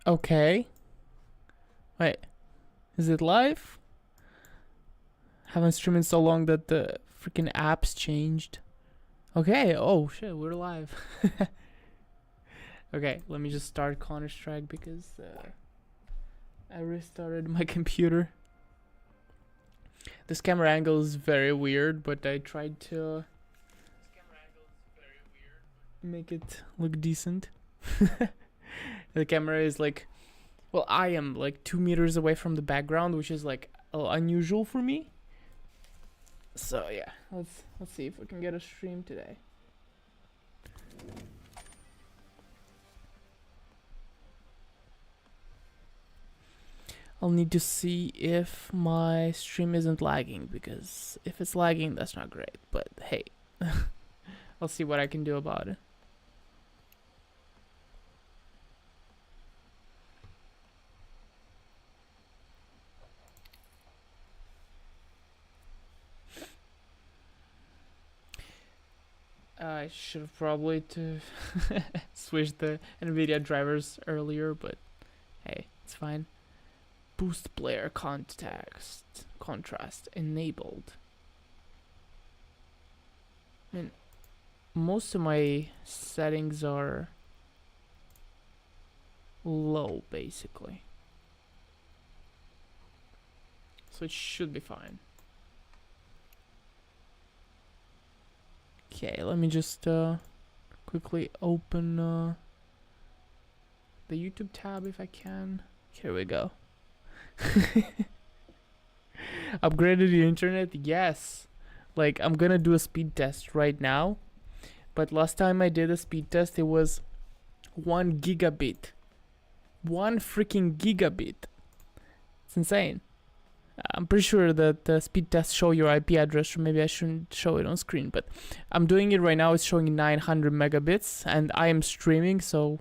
Okay. Wait, is it live? Haven't streamed in so long that the freaking apps changed. Okay, oh shit, we're live. Okay, let me just start Counter-Strike because I restarted my computer. This camera angle is very weird, but I tried to make it look decent. The camera is like, well, I am like 2 meters away from the background, which is like unusual for me. So yeah, let's see if we can get a stream today. I'll need to see if my stream isn't lagging, because if it's lagging, that's not great. But hey, I'll see what I can do about it. I should have probably to switch the NVIDIA drivers earlier, but hey, it's fine. Boost player contrast enabled. I mean, most of my settings are low, basically, so it should be fine. Okay, let me just quickly open the YouTube tab if I can. Here we go. Upgraded the internet? Yes. Like, I'm gonna do a speed test right now. But last time I did a speed test, it was 1 gigabit. 1 freaking gigabit. It's insane. I'm pretty sure that the speed tests show your IP address, or maybe I shouldn't show it on screen, but I'm doing it right now. It's showing 900 megabits, and I am streaming, so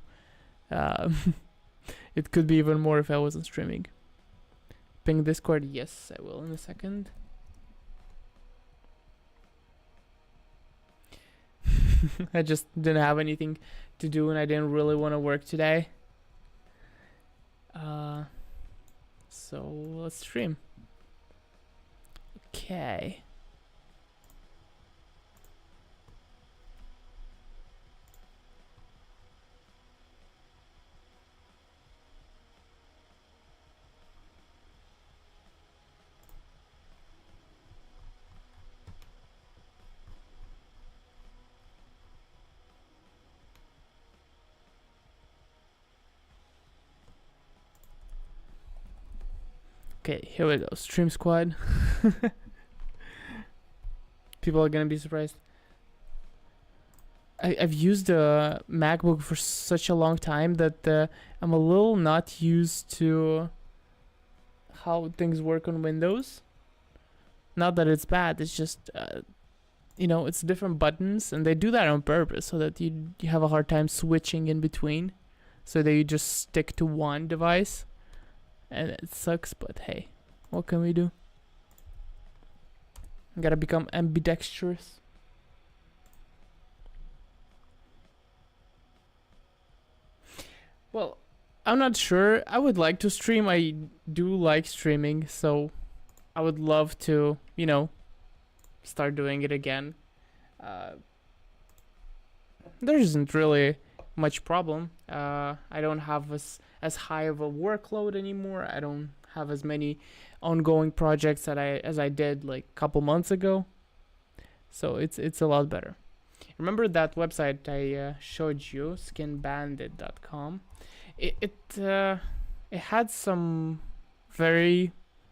it could be even more if I wasn't streaming. Ping Discord? Yes, I will in a second. I just didn't have anything to do, and I didn't really want to work today. So let's stream. Okay. Okay, here we go. Stream squad. People are gonna be surprised. I've used a MacBook for such a long time that I'm a little not used to how things work on Windows. Not that it's bad, it's just, you know, it's different buttons, and they do that on purpose so that you have a hard time switching in between, so that you just stick to one device. And it sucks, but hey, what can we do? Gotta become ambidextrous. Well, I'm not sure. I would like to stream. I do like streaming, so I would love to, you know, start doing it again. There isn't really much problem. I don't have as high of a workload anymore. I don't have as many ongoing projects as I did like a couple months ago. So it's a lot better. Remember that website I showed you, skinbandit.com? It had some very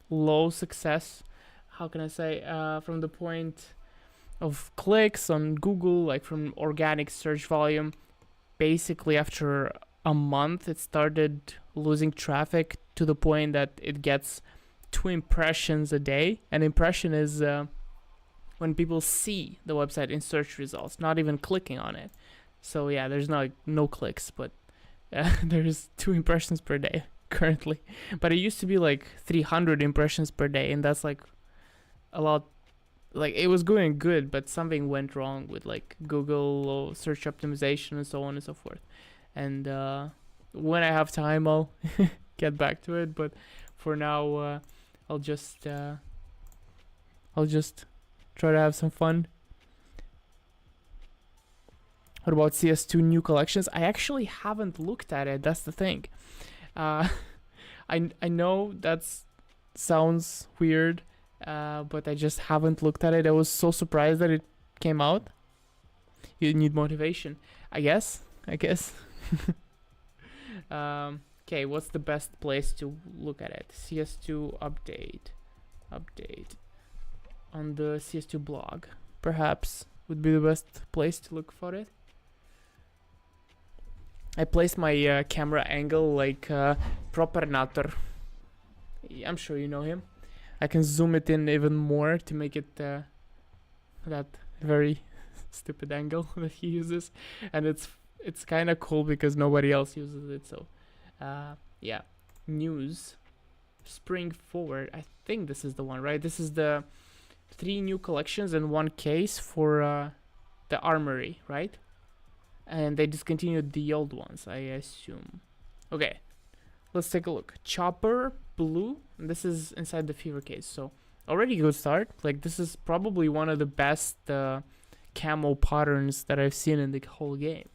low success. How can I say? From the point of clicks on Google, like from organic search volume. Basically, after a month, it started losing traffic to the point that it gets 2 impressions a day. An impression is when people see the website in search results, not even clicking on it. So yeah, there's no clicks, but there's 2 impressions per day currently. But it used to be like 300 impressions per day, and that's like a lot. Like, it was going good, but something went wrong with like Google search optimization and so on and so forth. And When I have time, I'll get back to it. But for now, I'll just try to have some fun. What about CS2 new collections? I actually haven't looked at it. That's the thing. I know that sounds weird, but I just haven't looked at it. I was so surprised that it came out. You need motivation, I guess. Okay, what's the best place to look at it? CS2 update on the CS2 blog, perhaps would be the best place to look for it. I placed my camera angle like Propernator. I'm sure you know him. I can zoom it in even more to make it that very stupid angle that he uses, and it's kind of cool because nobody else uses it. So yeah, news, spring forward. I think this is the one, right? This is the 3 new collections and 1 case for the armory, right? And they discontinued the old ones, I assume. Okay, let's take a look. Chopper blue, and this is inside the fever case, so already good start. Like, this is probably one of the best camo patterns that I've seen in the whole game.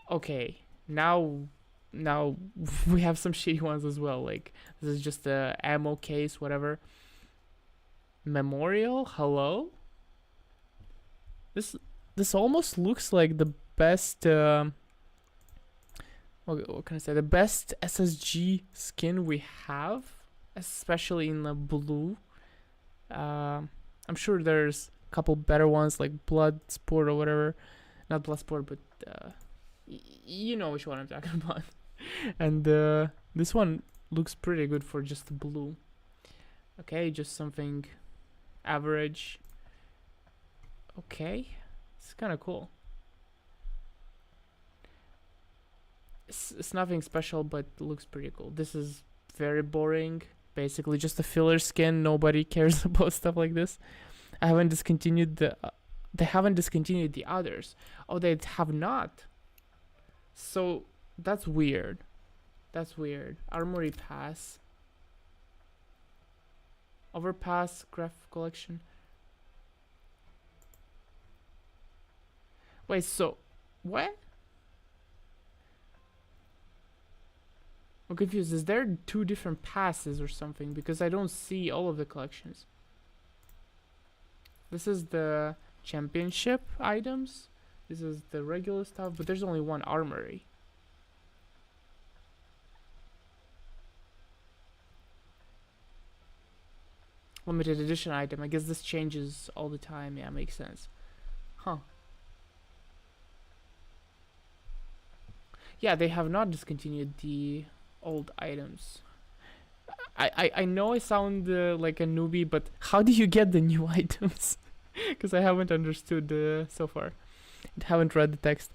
Okay, now we have some shitty ones as well. Like, this is just a ammo case, whatever. Memorial, hello. This almost looks like the best what can I say, the best SSG skin we have, especially in the blue. I'm sure there's a couple better ones like Bloodsport or whatever. Not Bloodsport, but you know which one I'm talking about. And this one looks pretty good for just the blue. Okay, just something average. Okay, it's kind of cool. It's nothing special, but looks pretty cool. This is very boring. Basically just a filler skin. Nobody cares about stuff like this. I haven't discontinued the they haven't discontinued the others. Oh, they have not. So that's weird. That's weird. Armory Pass. Overpass Graph Collection. Wait, so what? I'm confused. Is there 2 different passes or something? Because I don't see all of the collections. This is the championship items. This is the regular stuff, but there's only 1 armory. Limited edition item. I guess this changes all the time. Yeah, makes sense. Huh. Yeah, they have not discontinued the old items. I know I sound like a newbie, but how do you get the new items? Because I haven't understood so far. I haven't read the text.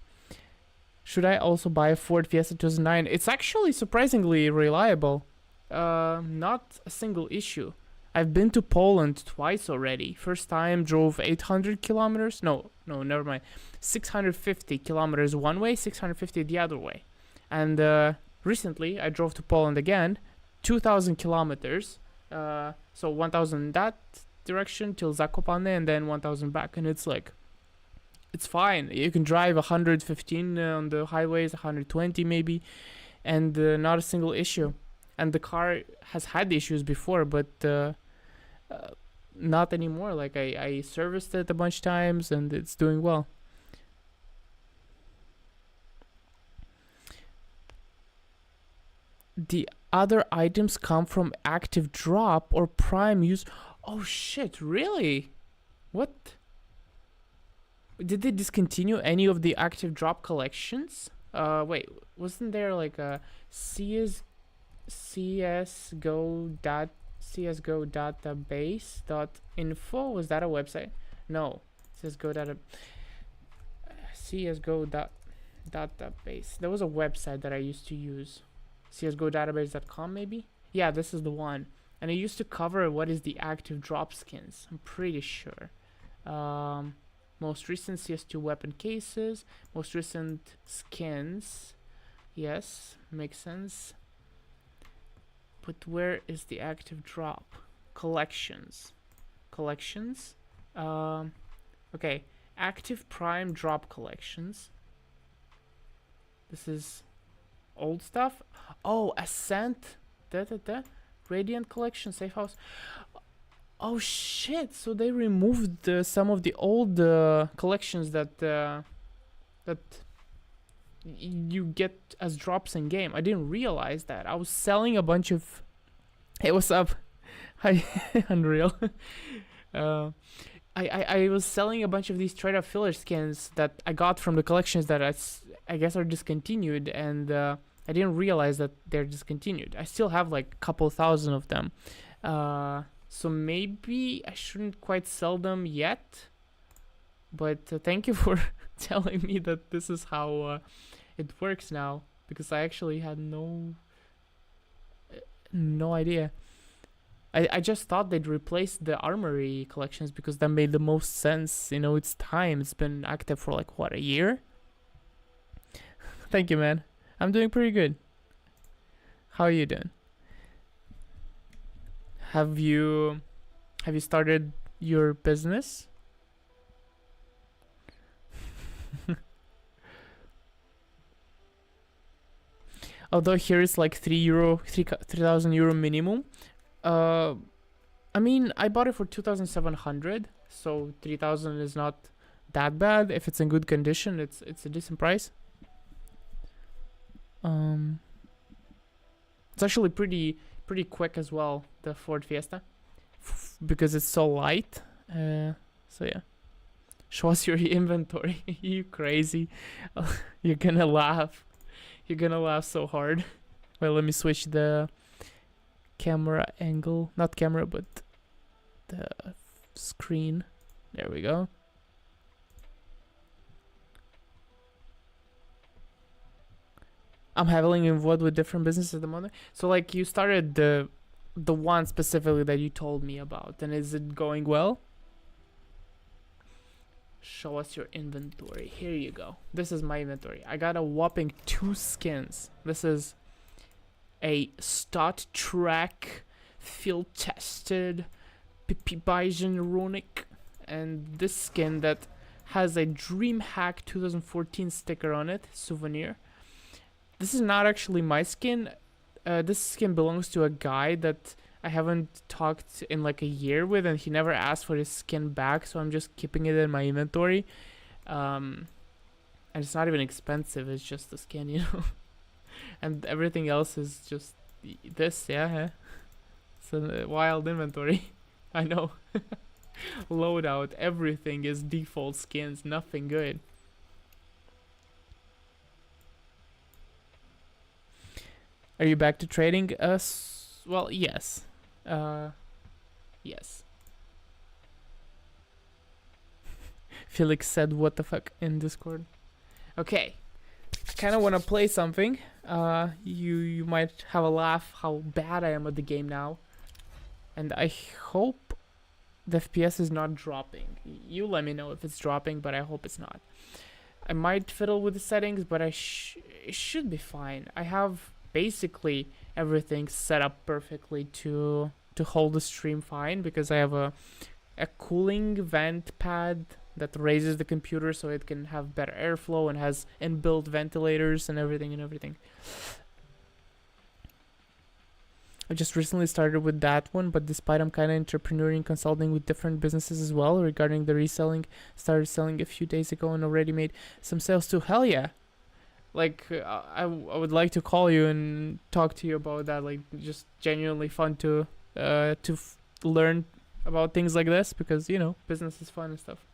Should I also buy a Ford Fiesta 2009? It's actually surprisingly reliable. Not a single issue. I've been to Poland twice already. First time drove 800 kilometers. No, never mind. 650 kilometers one way, 650 the other way. And recently I drove to Poland again, 2,000 kilometers. So 1,000 that direction till Zakopane and then 1,000 back. And it's like, it's fine. You can drive 115 on the highways, 120 maybe, and not a single issue. And the car has had issues before, but not anymore. Like I serviced it a bunch of times and it's doing well. The other items come from active drop or prime use. Oh shit, really? What? Did they discontinue any of the active drop collections? Wait, wasn't there like a CSGO database.info? Was that a website? No, CSGO database. There was a website that I used to use. CSGOdatabase.com maybe? Yeah, this is the one. And it used to cover what is the active drop skins. I'm pretty sure. Most recent CS2 weapon cases. Most recent skins. Yes, makes sense. But where is the active drop? Collections. Collections? Okay. Active Prime drop collections. This is old stuff. Oh, Ascent. Radiant collection, safe house. Oh shit! So they removed some of the old collections that you get as drops in game. I didn't realize that. I was selling a bunch of. Hey, what's up? Hi, Unreal. I was selling a bunch of these trade up filler skins that I got from the collections that I guess are discontinued, and I didn't realize that they're discontinued. I still have like a couple thousand of them. So maybe I shouldn't quite sell them yet. But thank you for telling me that this is how it works now, because I actually had no idea. I just thought they'd replace the armory collections because that made the most sense. You know, it's time. It's been active for like what, a year? Thank you, man. I'm doing pretty good. How are you doing? Have you started your business? Although here it's like €3,000 minimum. I mean, I bought it for 2,700, so 3,000 is not that bad. If it's in good condition, it's a decent price. It's actually pretty quick as well, the Ford Fiesta, because it's so light. So yeah. Show us your inventory. You crazy? You're gonna laugh. You're gonna laugh so hard. Well, let me switch the camera angle. Not camera, but the screen. There we go. I'm having involved with different businesses at the moment. So like you started the one specifically that you told me about, and is it going well? Show us your inventory. Here you go. This is my inventory. I got a whopping 2 skins. This is a Stott Track field tested Bison Runic, and this skin that has a DreamHack 2014 sticker on it, souvenir. This is not actually my skin. This skin belongs to a guy that I haven't talked in like a year with, and he never asked for his skin back, so I'm just keeping it in my inventory. And it's not even expensive, it's just the skin, you know. And everything else is just this, yeah. It's a wild inventory. I know. Loadout, everything is default skins, nothing good. Are you back to trading us? Well, yes. Yes. Felix said what the fuck in Discord. Okay. I kind of want to play something. You might have a laugh how bad I am at the game now. And I hope the FPS is not dropping. You let me know if it's dropping, but I hope it's not. I might fiddle with the settings, but it should be fine. I have basically everything set up perfectly to hold the stream fine, because I have a cooling vent pad that raises the computer so it can have better airflow and has inbuilt ventilators and everything. I just recently started with that one, but despite I'm kind of entrepreneuring, consulting with different businesses as well regarding the reselling. Started selling a few days ago and already made some sales too. Hell yeah. Like, I would like to call you and talk to you about that. Like, just genuinely fun to learn about things like this, because, you know, business is fun and stuff.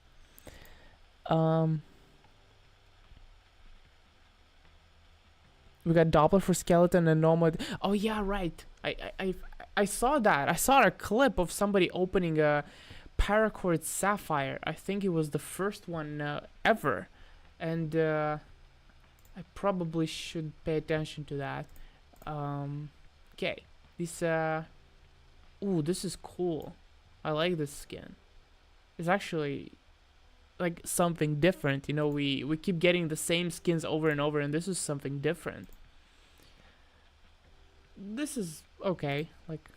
We got Doppler for skeleton and Nomad. Oh yeah, right. I saw that. I saw a clip of somebody opening a Paracord Sapphire. I think it was the first one ever, and I probably should pay attention to that. Okay, this ooh, this is cool. I like this skin. It's actually like something different, you know. We keep getting the same skins over and over, and this is something different. this is okay. Like,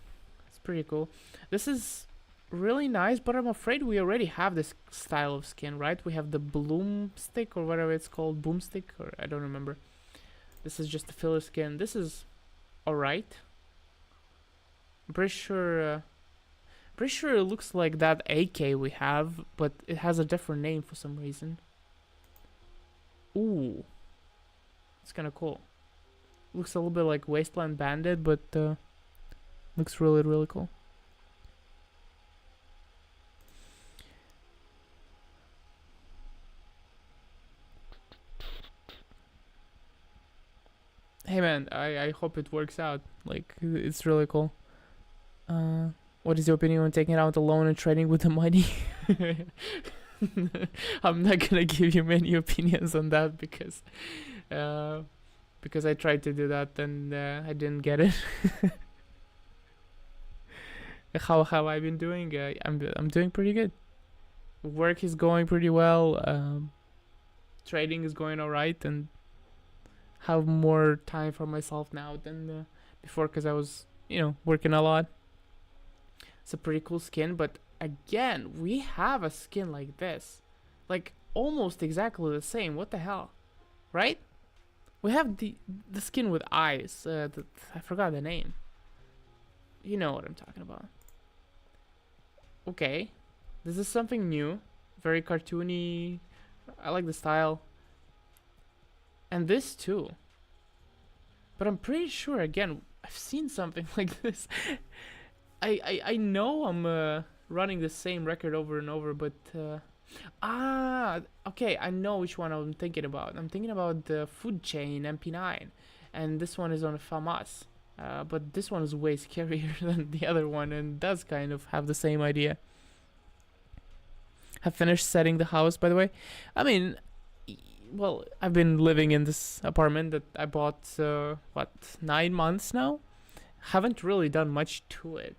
it's pretty cool. This is really nice, but I'm afraid we already have this style of skin, right? We have the bloom stick or whatever it's called, boomstick, or I don't remember. This is just a filler skin. This is alright. I'm pretty sure it looks like that AK we have, but it has a different name for some reason. Ooh, it's kind of cool. Looks a little bit like Wasteland Bandit, but looks really, really cool. Hey man, I hope it works out. Like, it's really cool. What is your opinion on taking out a loan and trading with the money? I'm not gonna give you many opinions on that because I tried to do that and I didn't get it. How have I been doing? I'm doing pretty good. Work is going pretty well. Trading is going alright, and have more time for myself now than before because I was, working a lot. It's a pretty cool skin, but again, we have a skin like this. Like, almost exactly the same. What the hell? Right? We have the skin with eyes. I forgot the name. You know what I'm talking about. Okay. This is something new. Very cartoony. I like the style. And this too. But I'm pretty sure, again, I've seen something like this. I know I'm running the same record over and over, but okay, I know which one I'm thinking about. I'm thinking about the food chain MP9, and this one is on FAMAS. But this one is way scarier than the other one, and does kind of have the same idea. Have finished setting the house, by the way. I mean, well, I've been living in this apartment that I bought 9 months now. Haven't really done much to it.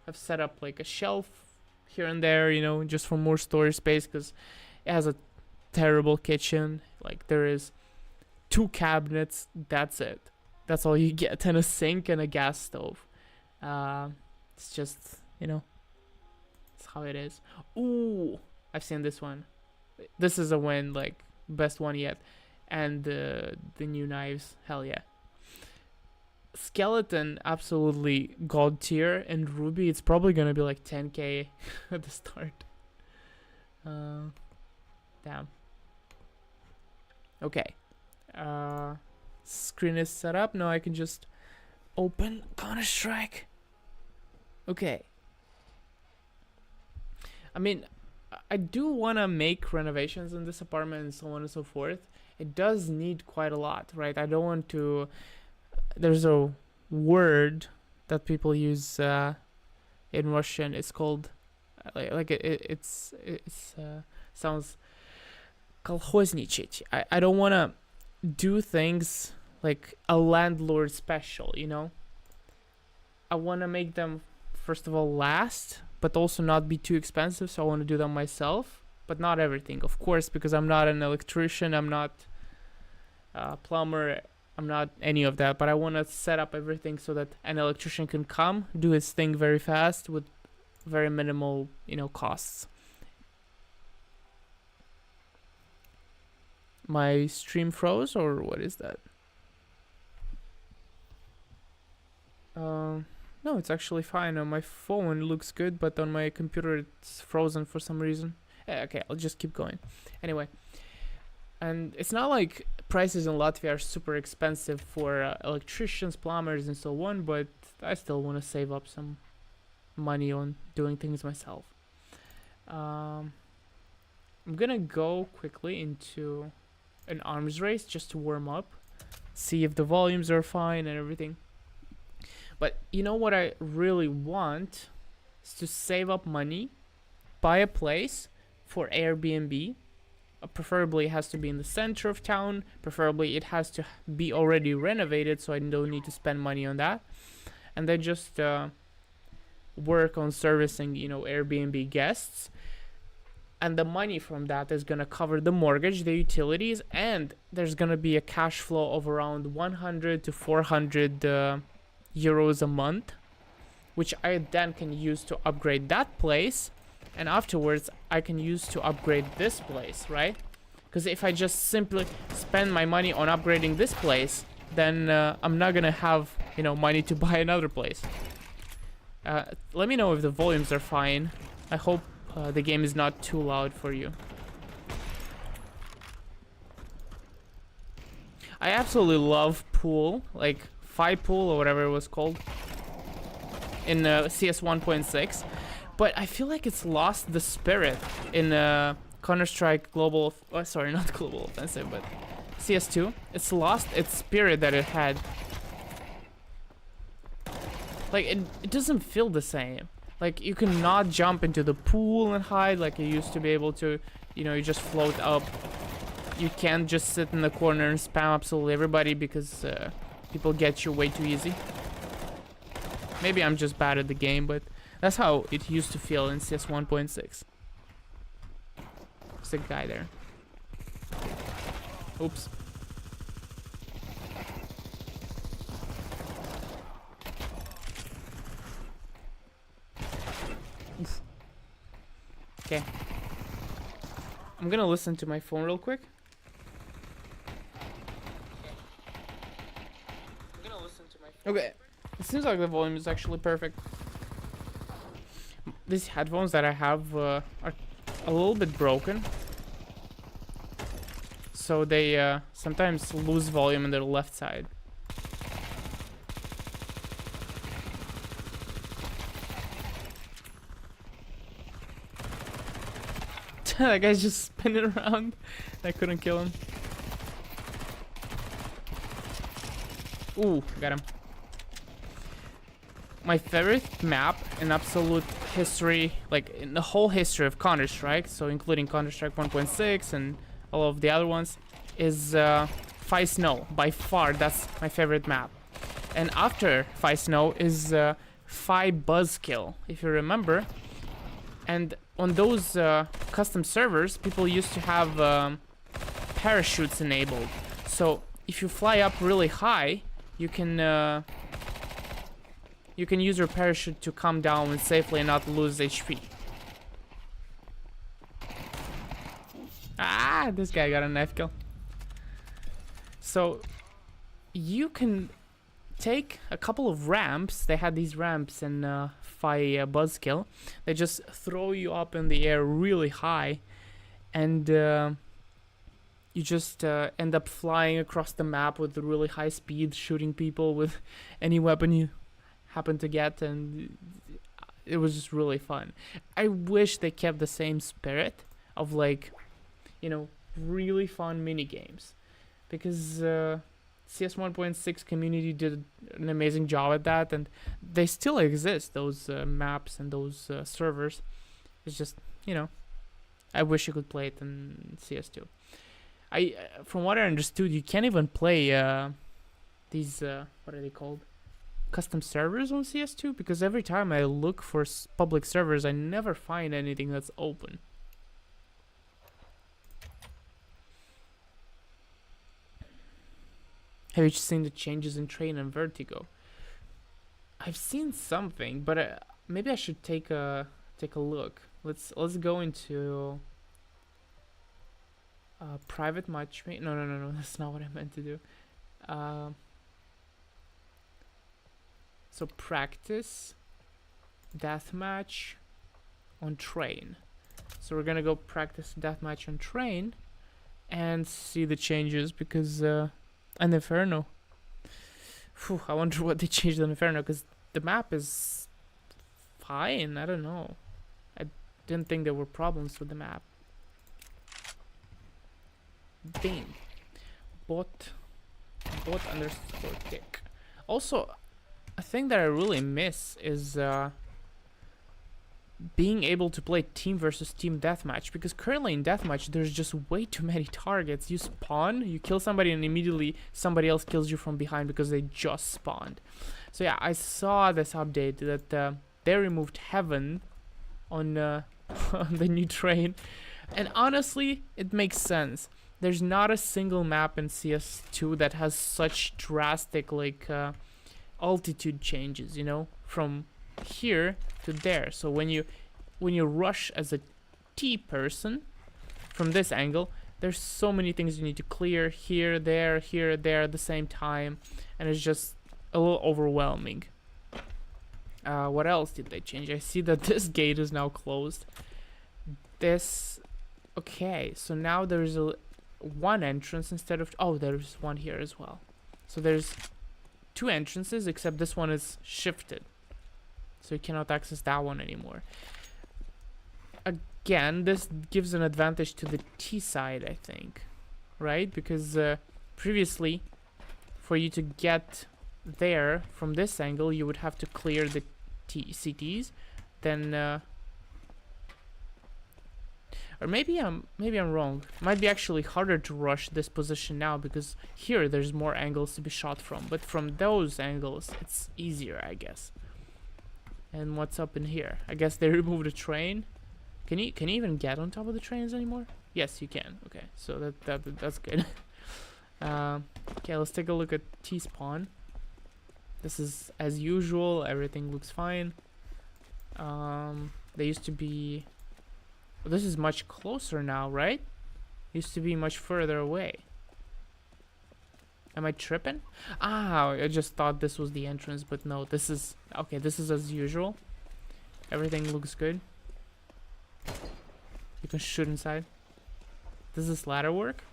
I've set up like a shelf here and there, just for more storage space, because it has a terrible kitchen. Like, there is 2 cabinets, that's it. That's all you get, and a sink and a gas stove. It's just, it's how it is. Ooh, I've seen this one. This is a win, like, best one yet. And the new knives, hell yeah. Skeleton, absolutely god tier, and Ruby, it's probably gonna be like 10k at the start. Damn. Okay. Screen is set up. Now I can just open Counter-Strike. Okay. I mean, I do want to make renovations in this apartment and so on and so forth. It does need quite a lot, right? I don't want to... There's a word that people use in Russian. It's called... It's sounds... kolkhoznичать. I don't want to do things like a landlord special, I want to make them, first of all, last, but also not be too expensive, so I want to do them myself, but not everything, of course, because I'm not an electrician, I'm not a plumber, I'm not any of that, but I want to set up everything so that an electrician can come, do his thing very fast with very minimal, costs. My stream froze, or what is that? No, it's actually fine. On my phone it looks good, but on my computer it's frozen for some reason. Okay, I'll just keep going. Anyway, and it's not like prices in Latvia are super expensive for electricians, plumbers, and so on, but I still want to save up some money on doing things myself. I'm gonna go quickly into an arms race just to warm up, see if the volumes are fine and everything. But you know what I really want is to save up money, buy a place for Airbnb. Preferably it has to be in the center of town. Preferably it has to be already renovated, so I don't need to spend money on that. And then just work on servicing, Airbnb guests. And the money from that is going to cover the mortgage, the utilities, and there's going to be a cash flow of around 100 to 400 euros a month, which I then can use to upgrade that place, and afterwards I can use to upgrade this place, right? Because if I just simply spend my money on upgrading this place, then I'm not gonna have, you know, money to buy another place. Let me know if the volumes are fine. I hope the game is not too loud for you. I absolutely love Pool, like Phi Pool or whatever it was called in CS 1.6, but I feel like it's lost the spirit in Counter-Strike Global, oh, sorry, not Global Offensive, but CS2. It's lost its spirit that it had. Like, it doesn't feel the same. Like, you cannot jump into the pool and hide like you used to be able to. You know, you just float up. You can't just sit in the corner and spam absolutely everybody because people get you way too easy. Maybe I'm just bad at the game, but that's how it used to feel in CS 1.6. There's a guy there. Oops. Okay. I'm gonna listen to my phone real quick. Okay. It seems like the volume is actually perfect. These headphones that I have are a little bit broken. So they sometimes lose volume on their left side. That guy's just spinning around. I couldn't kill him. Ooh, got him. My favorite map in absolute history, like in the whole history of Counter-Strike, so including Counter-Strike 1.6 and all of the other ones, is Phi Snow. By far, that's my favorite map. And after Phi Snow is Phi Buzzkill, if you remember. And on those custom servers, people used to have parachutes enabled. So if you fly up really high, you can use your parachute to come down safely and not lose HP. Ah, this guy got a knife kill. So you can take a couple of ramps. They had these ramps in Phi Buzzkill. They just throw you up in the air really high, and you just end up flying across the map with really high speed, shooting people with any weapon you happen to get, and it was just really fun. I wish they kept the same spirit of, like, you know, really fun mini games, because CS 1.6 community did an amazing job at that, and they still exist, those maps and those servers. It's just, you know, I wish you could play it in CS2. From what I understood, you can't even play these what are they called, custom servers on CS2, because every time I look for public servers, I never find anything that's open. Have you seen the changes in Train and Vertigo? I've seen something, but maybe I should take a look. Let's go into private matchmaking. No, that's not what I meant to do. So practice deathmatch on Train. So we're gonna go practice deathmatch on Train and see the changes, because and Inferno. Phew, I wonder what they changed on Inferno, because the map is fine. I don't know. I didn't think there were problems with the map. Bing. Bot underscore kick. Also, a thing that I really miss is being able to play team versus team deathmatch, because currently in deathmatch there's just way too many targets. You spawn, you kill somebody, and immediately somebody else kills you from behind because they just spawned. So yeah, I saw this update that they removed Heaven on on the new Train, and honestly it makes sense. There's not a single map in CS2 that has such drastic, like, altitude changes, you know, from here to there. So when you rush as a T person from this angle, there's so many things you need to clear here, there at the same time, and it's just a little overwhelming. What else did they change? I see that this gate is now closed. Okay, so now there's one entrance instead of, oh, there's one here as well. So there's two entrances, except this one is shifted, so you cannot access that one anymore. Again, this gives an advantage to the T side, I think, right? Because previously, for you to get there from this angle, you would have to clear the CTs, then or maybe I'm wrong. Might be actually harder to rush this position now, because here there's more angles to be shot from, but from those angles it's easier, I guess. And what's up in here? I guess they removed the train. Can you even get on top of the trains anymore? Yes, you can. Okay, so that's good. Okay, let's take a look at T-spawn. This is as usual. Everything looks fine. They used to be. Well, this is much closer now, right? Used to be much further away. Am I tripping? Ah, I just thought this was the entrance, but no, this is okay. This is as usual. Everything looks good. You can shoot inside. Does this ladder work?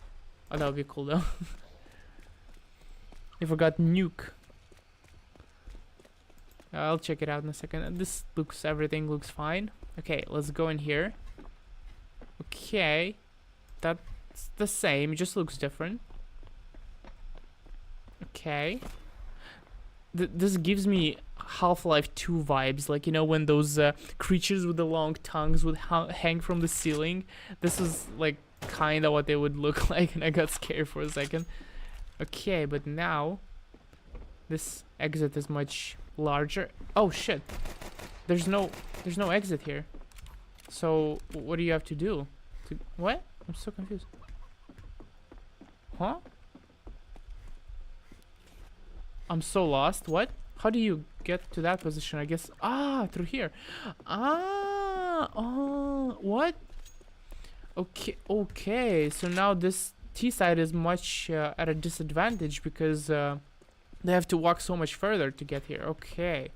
Oh, that would be cool though. I forgot nuke. I'll check it out in a second. Everything looks fine. Okay, let's go in here. Okay, that's the same. It just looks different. Okay. This gives me Half-Life 2 vibes, like, you know, when those creatures with the long tongues would hang from the ceiling. This is like kind of what they would look like, and I got scared for a second. Okay, but now this exit is much larger. Oh shit, there's no exit here. So what do you have to do? What? I'm so confused. Huh? I'm so lost. What? How do you get to that position? I guess through here. Oh, what? Okay. So now this T side is much at a disadvantage, because they have to walk so much further to get here. Okay.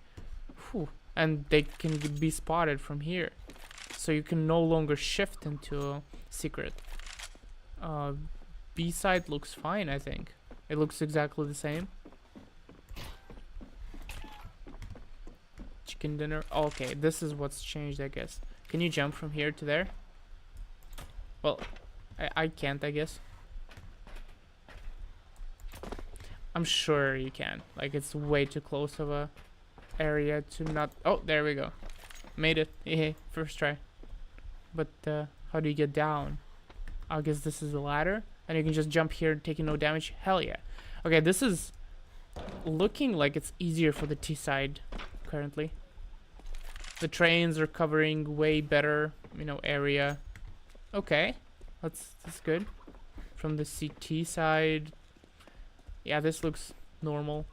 Whew. And they can be spotted from here, so you can no longer shift into secret. B side looks fine. I think it looks exactly the same. Chicken dinner. Okay, this is what's changed, I guess. Can you jump from here to there? Well, I can't, I guess. I'm sure you can. Like, it's way too close of a area to not. Oh, there we go. Made it. Hey, first try. But how do you get down? I guess this is the ladder, and you can just jump here taking no damage. Hell yeah. Okay, this is looking like it's easier for the T side currently. The trains are covering way better, you know, area. Okay, that's good. From the CT side, yeah, this looks normal.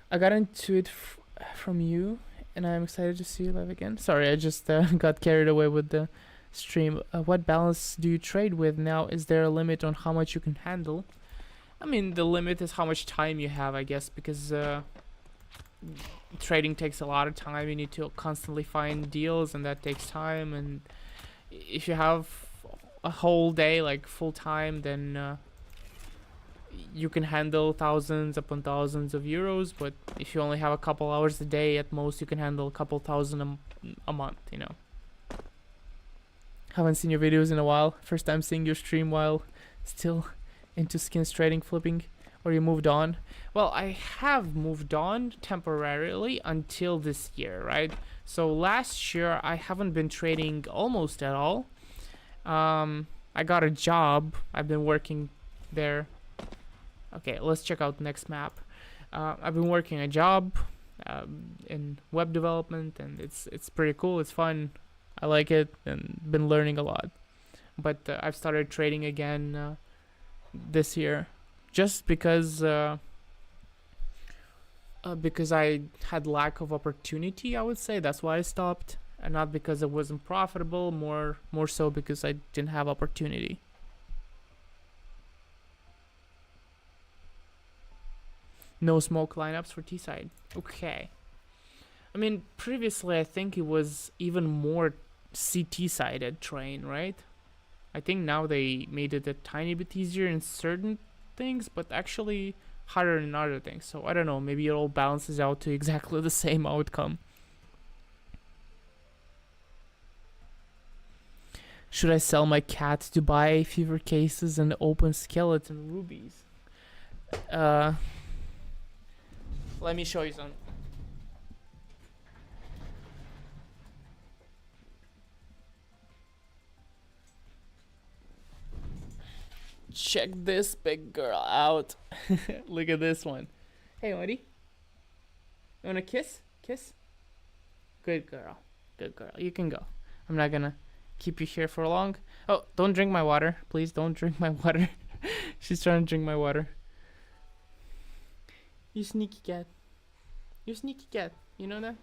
I got into it from you, and I'm excited to see you live again. Sorry, I just got carried away with the stream. What balance do you trade with now? Is there a limit on how much you can handle? I mean, the limit is how much time you have, I guess, because trading takes a lot of time. You need to constantly find deals, and that takes time. And if you have a whole day, like full time, then you can handle thousands upon thousands of euros. But if you only have a couple hours a day, at most you can handle a couple thousand a month, you know. Haven't seen your videos in a while. First time seeing your stream while still into skins trading flipping. Or you moved on? Well, I have moved on temporarily until this year, right? So last year I haven't been trading almost at all. I got a job. I've been working there. Okay, let's check out next map. I've been working a job in web development, and it's pretty cool. It's fun. I like it and been learning a lot. But I've started trading again this year. just because I had lack of opportunity, I would say. That's why I stopped, and not because it wasn't profitable, more so because I didn't have opportunity. No smoke lineups for T-side. Okay. I mean, previously I think it was even more CT-sided terrain, right? I think now they made it a tiny bit easier in certain things, but actually harder in other things. So I don't know, maybe it all balances out to exactly the same outcome. Should I sell my cat to buy fever cases and open skeleton rubies? Let me show you some. Check this big girl out. Look at this one. Hey, Odie. You wanna kiss? Kiss? Good girl. Good girl. You can go. I'm not gonna keep you here for long. Oh, don't drink my water. Please don't drink my water. She's trying to drink my water. You sneaky cat. You sneaky cat. You know that?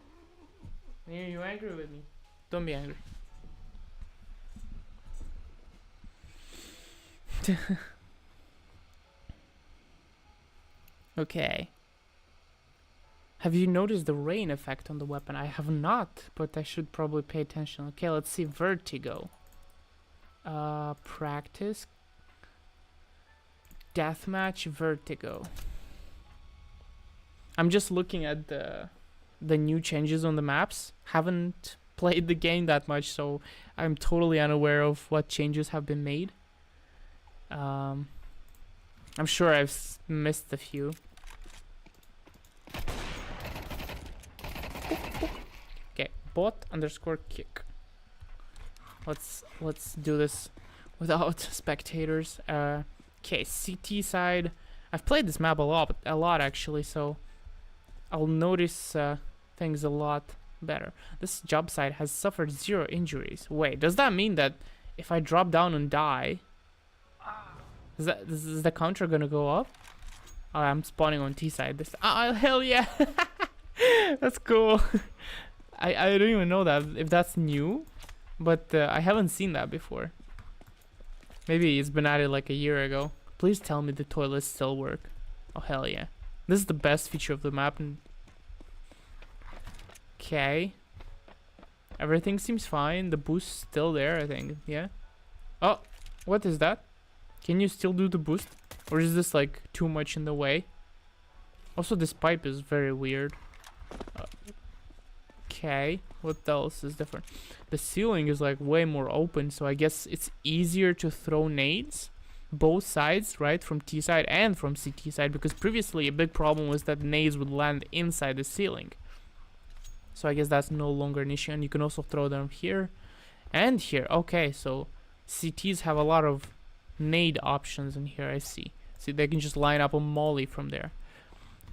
Are you angry with me? Don't be angry. Okay. Have you noticed the rain effect on the weapon? I have not, but I should probably pay attention. Okay, let's see. Vertigo. Practice. Deathmatch Vertigo. I'm just looking at the new changes on the maps. Haven't played the game that much, so I'm totally unaware of what changes have been made. I'm sure I've missed a few. Okay, bot_kick. Let's do this without spectators. Okay, CT side. I've played this map a lot actually, so I'll notice things a lot better. This job site has suffered 0 injuries. Wait, does that mean that if I drop down and die, is the counter gonna go up? Oh, I'm spawning on T side. This hell yeah. That's cool. I don't even know that if that's new, but I haven't seen that before. Maybe it's been added like a year ago. Please tell me the toilets still work. Oh hell yeah. This is the best feature of the map. Okay. Everything seems fine. The boost's still there, I think. Yeah. Oh, what is that? Can you still do the boost? Or is this like too much in the way? Also, this pipe is very weird. Okay. What else is different? The ceiling is like way more open, so I guess it's easier to throw nades. Both sides, right? From T side and from CT side, because previously a big problem was that nades would land inside the ceiling. So I guess that's no longer an issue, and you can also throw them here and here. Okay, so CTs have a lot of nade options in here. I see. See, they can just line up a molly from there.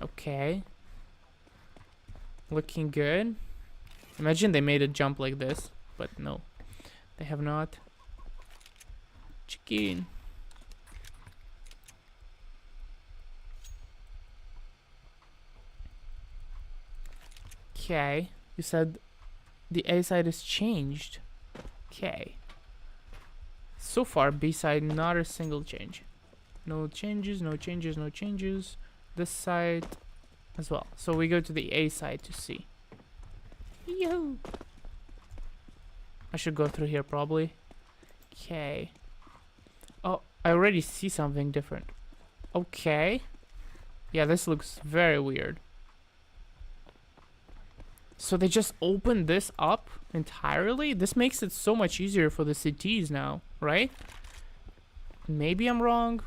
Okay. Looking good. Imagine they made a jump like this, but no, they have not. Chicken. Okay, you said the A side is changed. Okay. So far, B side, not a single change. No changes, no changes, no changes. This side as well. So we go to the A side to see. Yoo! I should go through here probably. Okay. Oh, I already see something different. Okay. Yeah, this looks very weird. So they just opened this up entirely? This makes it so much easier for the CTs now, right? Maybe I'm wrong.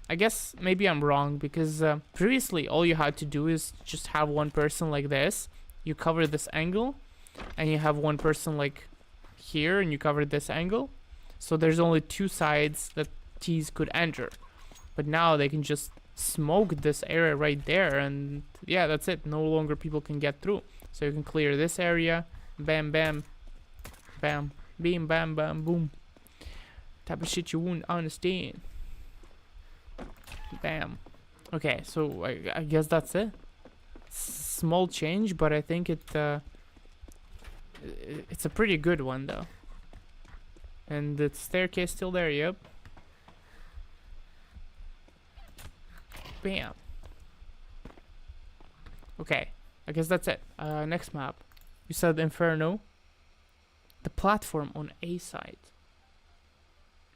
I guess maybe I'm wrong because previously all you had to do is just have one person like this. You cover this angle, and you have one person like here, and you cover this angle. So there's only 2 sides that T's could enter. But now they can just smoke this area right there, and yeah, that's it. No longer people can get through. So you can clear this area. Bam, bam, bam, beam, bam, bam, boom. Type of shit you wouldn't understand. Bam. Okay, so I guess that's it. Small change, but I think it's a pretty good one though. And the staircase still there, yep. Bam. Okay, I guess that's it. Next map. You said Inferno. The platform on A side.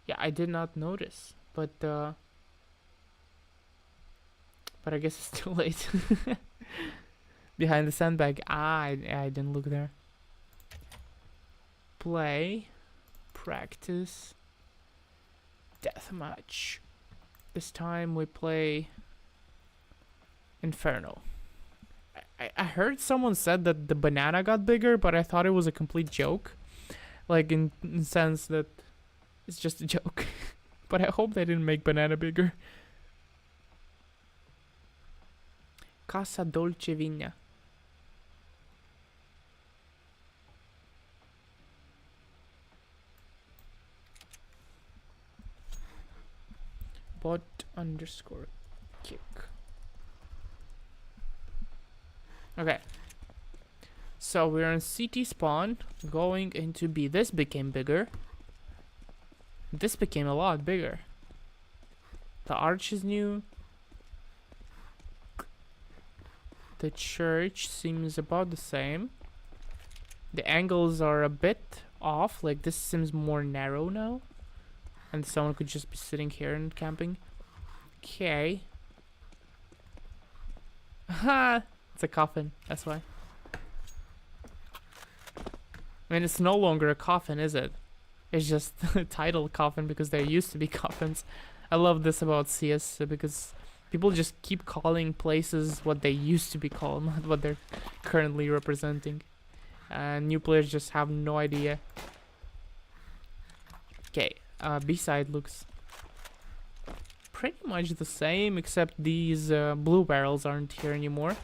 Yeah, I did not notice, but I guess it's too late. Behind the sandbag. I didn't look there. Play. Practice. Deathmatch. This time we play Inferno. I heard someone said that the banana got bigger, but I thought it was a complete joke. Like in the sense that it's just a joke. But I hope they didn't make banana bigger. Casa Dolce Vina. Bot underscore kick. Okay. So we're in CT spawn, going into B. This became bigger. This became a lot bigger. The arch is new. The church seems about the same. The angles are a bit off. Like this seems more narrow now. And someone could just be sitting here and camping. Okay. Ha! It's a coffin, that's why. I mean, it's no longer a coffin, is it? It's just a title coffin because there used to be coffins. I love this about CS because people just keep calling places what they used to be called, not what they're currently representing. And new players just have no idea. Okay, B-side looks pretty much the same, except these blue barrels aren't here anymore.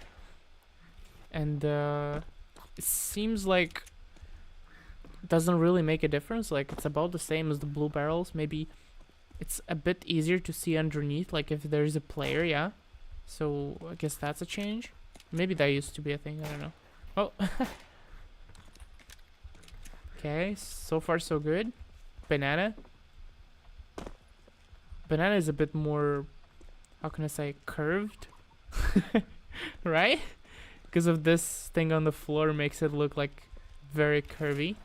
And it seems like it doesn't really make a difference. Like it's about the same as the blue barrels. Maybe it's a bit easier to see underneath, like if there's a player, yeah. So I guess that's a change. Maybe that used to be a thing, I don't know. Oh. Okay, so far so good. Banana. Banana is a bit more, how can I say, curved? Right? Because of this thing on the floor makes it look like very curvy.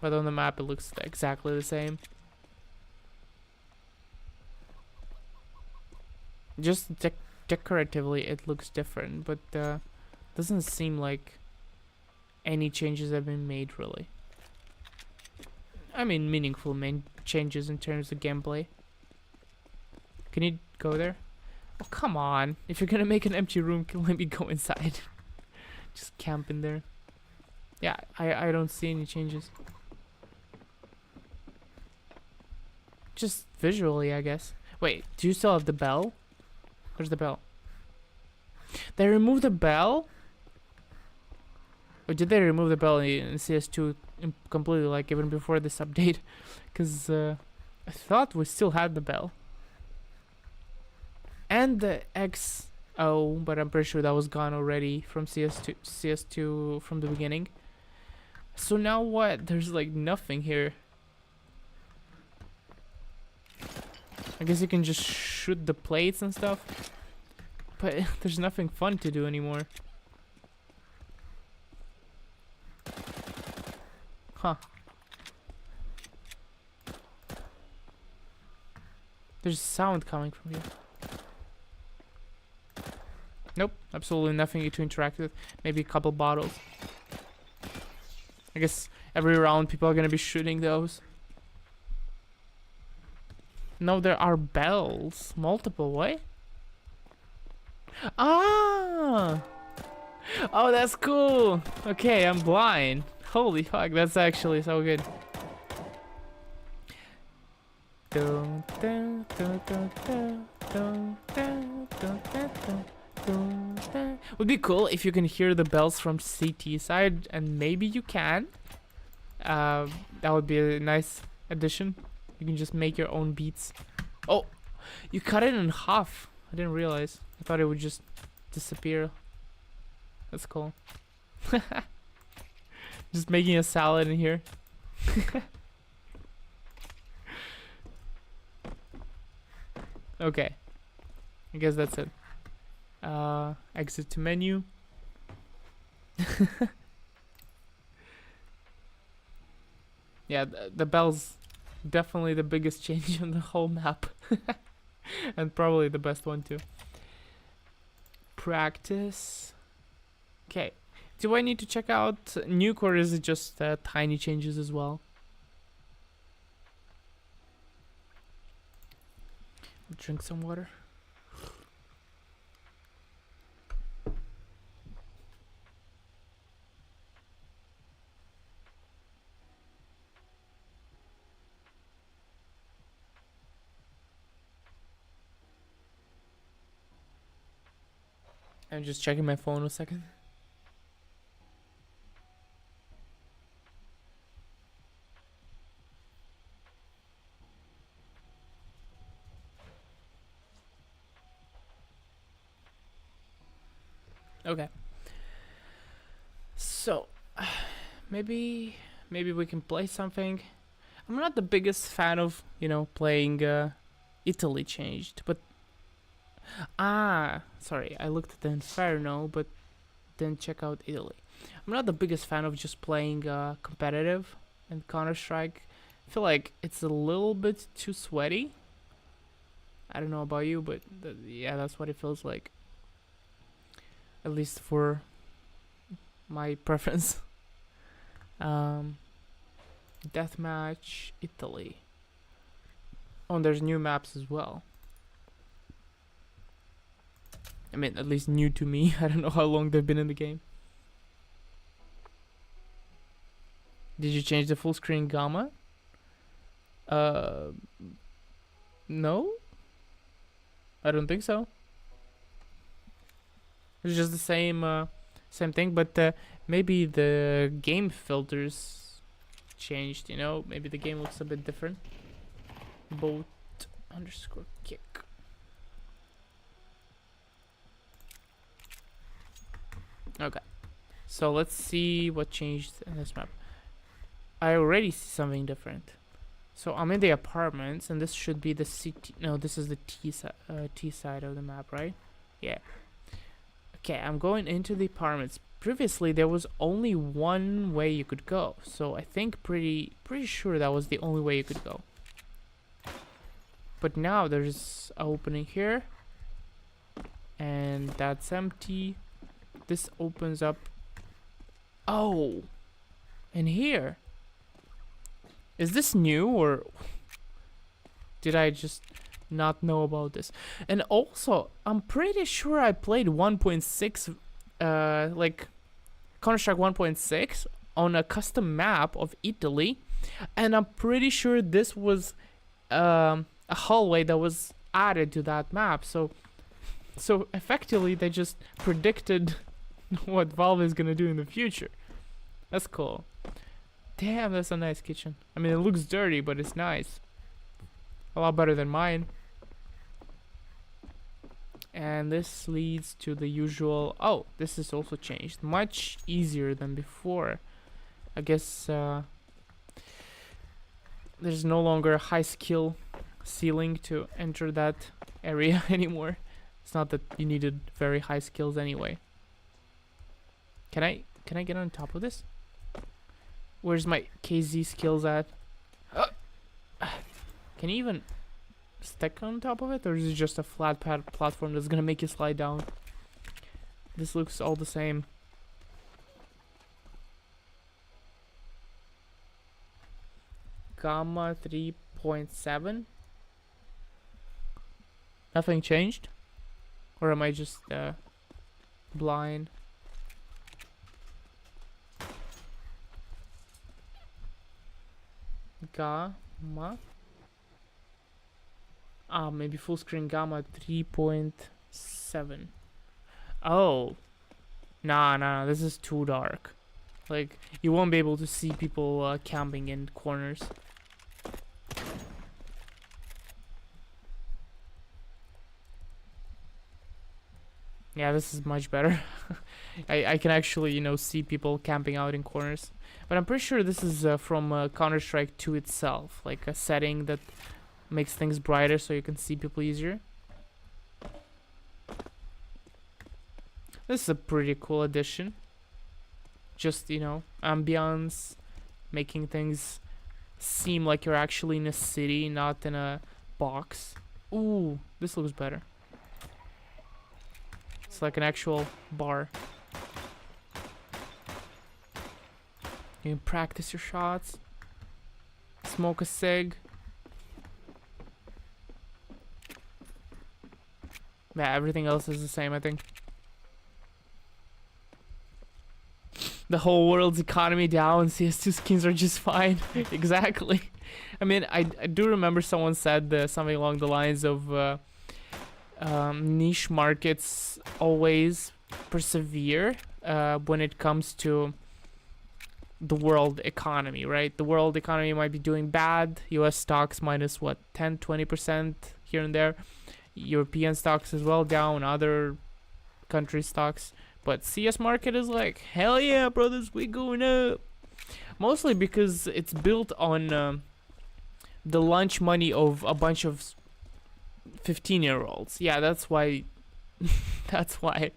But on the map it looks exactly the same. Just decoratively it looks different, but doesn't seem like any changes have been made really. I mean meaningful changes in terms of gameplay. Can you go there? Oh come on, if you're gonna make an empty room, let me go inside. Just camp in there. Yeah, I don't see any changes. Just visually, I guess. Wait, do you still have the bell? Where's the bell? They removed the bell? Or did they remove the bell in CS2 completely, like even before this update? Because I thought we still had the bell. And the XO, but I'm pretty sure that was gone already from CS2 from the beginning. So now what? There's like nothing here. I guess you can just shoot the plates and stuff. But there's nothing fun to do anymore. Huh. There's sound coming from here. Nope, absolutely nothing to interact with. Maybe a couple bottles. I guess every round people are gonna be shooting those. No, there are bells. Multiple, what? Ah! Oh, that's cool! Okay, I'm blind. Holy fuck, that's actually so good. Would be cool if you can hear the bells from CT side, and maybe you can. That would be a nice addition. You can just make your own beats. Oh, you cut it in half. I didn't realize. I thought it would just disappear. That's cool. Just making a salad in here. Okay. I guess that's it. Exit to menu. Yeah, the bell's definitely the biggest change on the whole map. And probably the best one too. Practice. Okay. Do I need to check out Nuke, or is it just tiny changes as well? Drink some water. I'm just checking my phone a second. Okay. So, maybe we can play something. I'm not the biggest fan of, you know, playing Italy changed, but sorry, I looked at the Inferno, but didn't check out Italy. I'm not the biggest fan of just playing competitive and Counter-Strike. I feel like it's a little bit too sweaty. I don't know about you, but yeah, that's what it feels like. At least for my preference. Deathmatch Italy. Oh, and there's new maps as well. I mean, at least new to me. I don't know how long they've been in the game. Did you change the full screen gamma? No? I don't think so. It's just the same thing, but maybe the game filters changed, you know? Maybe the game looks a bit different. Boat underscore kick. Okay. So let's see what changed in this map. I already see something different. So I'm in the apartments, and this should be the CT. No, this is the T side of the map, right? Yeah. Okay, I'm going into the apartments. Previously, there was only one way you could go, so I think pretty sure that was the only way you could go. But now there's an opening here, and that's empty. This opens up. Oh, and here. Is this new, or did I just not know about this? And also, I'm pretty sure I played 1.6, like Counter-Strike 1.6 on a custom map of Italy, and I'm pretty sure this was a hallway that was added to that map. So effectively, they just predicted what Valve is gonna do in the future. That's cool. Damn, that's a nice kitchen. I mean, it looks dirty, but it's nice. A lot better than mine. And this leads to the usual... Oh, this is also changed. Much easier than before. I guess there's no longer a high skill ceiling to enter that area anymore. It's not that you needed very high skills anyway. Can I get on top of this? Where's my KZ skills at? Can you even stick on top of it, or is it just a flat pad platform that's gonna make you slide down? This looks all the same. Gamma 3.7. Nothing changed? Or am I just blind? Gamma. Maybe full screen gamma 3.7. Oh. Nah, this is too dark. Like, you won't be able to see people camping in corners. Yeah, this is much better. I can actually, see people camping out in corners. But I'm pretty sure this is from Counter-Strike 2 itself, like a setting that makes things brighter so you can see people easier. This is a pretty cool addition. Just, ambiance, making things seem like you're actually in a city, not in a box. Ooh, this looks better. It's like an actual bar. You can practice your shots. Smoke a cig. Yeah, everything else is the same, I think. The whole world's economy down, CS2 skins are just fine. Exactly. I mean, I do remember someone said something along the lines of niche markets always persevere when it comes to the world economy, right? The world economy might be doing bad. US stocks minus what, 10-20% here and there. European stocks as well down, other country stocks. But CS market is like, hell yeah, brothers, we going up. Mostly because it's built on the lunch money of a bunch of 15-year-olds. Yeah, that's why. That's why.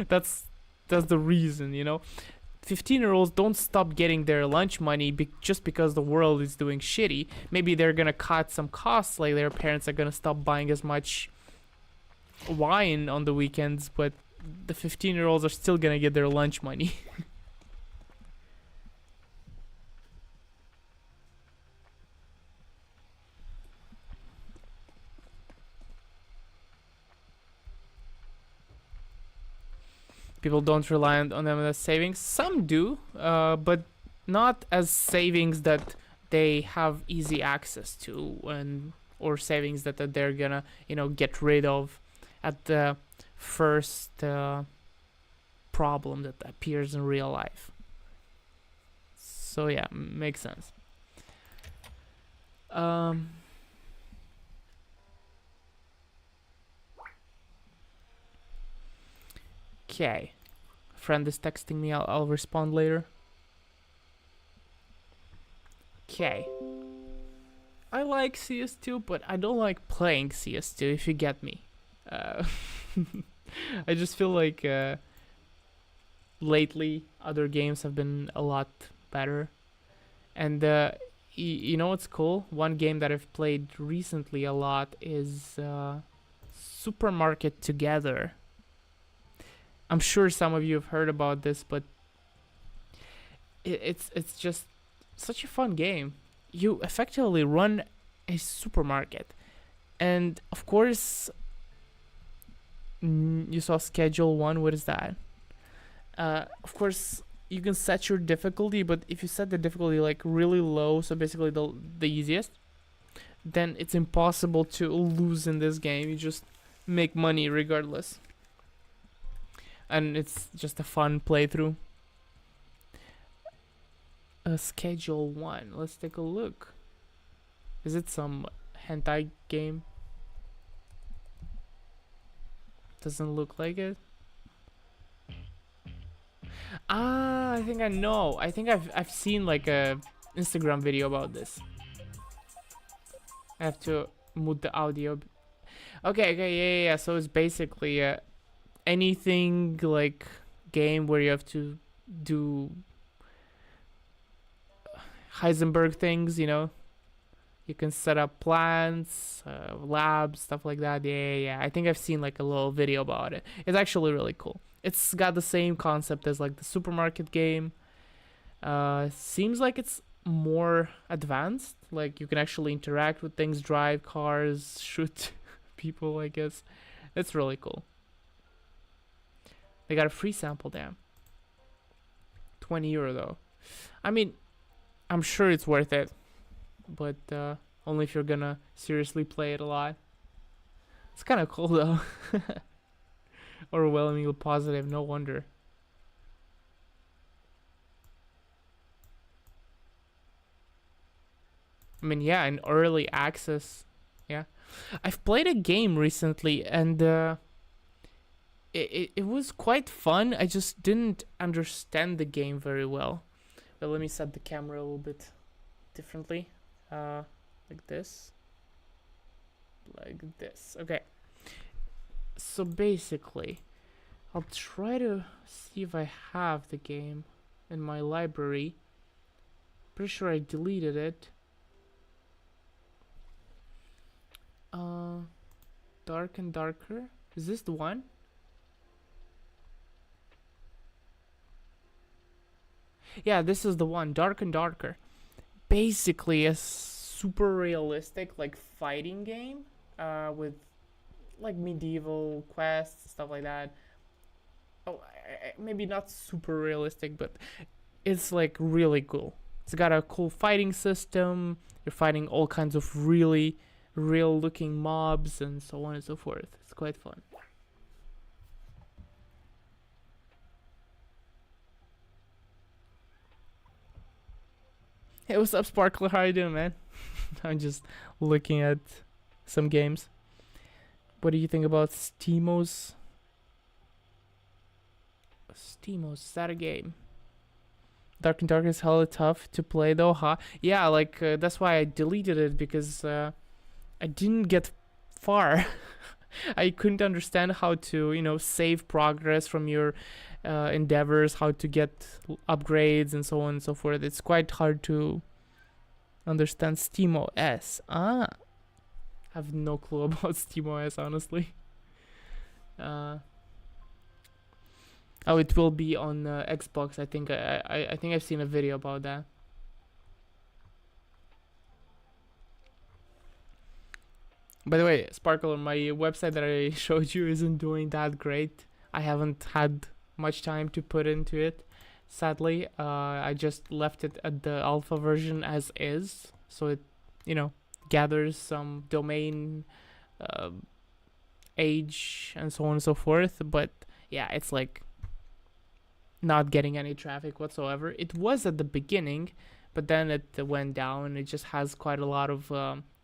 That's the reason, 15-year-olds don't stop getting their lunch money just because the world is doing shitty. Maybe they're gonna cut some costs, like their parents are gonna stop buying as much wine on the weekends, but the 15-year-olds are still gonna get their lunch money. People don't rely on them as savings. Some do, but not as savings that they have easy access to, or savings that they're gonna get rid of at the first problem that appears in real life. So yeah, makes sense. Okay, friend is texting me. I'll respond later. Okay, I like CS2, but I don't like playing CS2, if you get me. I just feel like lately other games have been a lot better. And you know what's cool? One game that I've played recently a lot is Supermarket Together. I'm sure some of you have heard about this, but it's just such a fun game. You effectively run a supermarket, and of course, you saw Schedule 1. What is that? Of course, you can set your difficulty, but if you set the difficulty like really low, so basically the easiest, then it's impossible to lose in this game. You just make money regardless. And it's just a fun playthrough. Schedule 1. Let's take a look. Is it some hentai game? Doesn't look like it. Ah, I think I know. I think I've seen like a Instagram video about this. I have to mute the audio. Okay, yeah. So it's basically anything like game where you have to do Heisenberg things, You can set up plants, labs, stuff like that. Yeah. I think I've seen like a little video about it. It's actually really cool. It's got the same concept as like the supermarket game. Seems like it's more advanced. Like you can actually interact with things, drive cars, shoot people, I guess. It's really cool. They got a free sample, damn. 20 euro though. I mean, I'm sure it's worth it, but only if you're gonna seriously play it a lot. It's kind of cool though. Overwhelmingly positive, no wonder. I mean, yeah, in early access, yeah. I've played a game recently, and it was quite fun. I just didn't understand the game very well. But let me set the camera a little bit differently. Like this. Like this. Okay. So basically, I'll try to see if I have the game in my library. Pretty sure I deleted it. Dark and Darker. Is this the one? Yeah, this is the one. Dark and Darker. Basically, a super realistic like fighting game. With like medieval quests, stuff like that. Oh, maybe not super realistic, but it's like really cool. It's got a cool fighting system. You're fighting all kinds of really real looking mobs and so on and so forth. It's quite fun. Hey, what's up, Sparkler? How you doing, man? I'm just looking at some games. What do you think about Steamos? Steamos, is that a game? Dark and Dark is hella tough to play though, huh? Yeah, like that's why I deleted it, because I didn't get far. I couldn't understand how to, save progress from your endeavors, how to get upgrades and so on and so forth. It's quite hard to understand SteamOS. I have no clue about SteamOS, honestly. Oh, it will be on Xbox. I think I think I've seen a video about that. By the way, Sparkle, my website that I showed you isn't doing that great. I haven't had much time to put into it. Sadly, I just left it at the alpha version as is, so it, gathers some domain age and so on and so forth. But yeah, it's like not getting any traffic whatsoever. It was at the beginning, but then it went down. It just has quite a lot of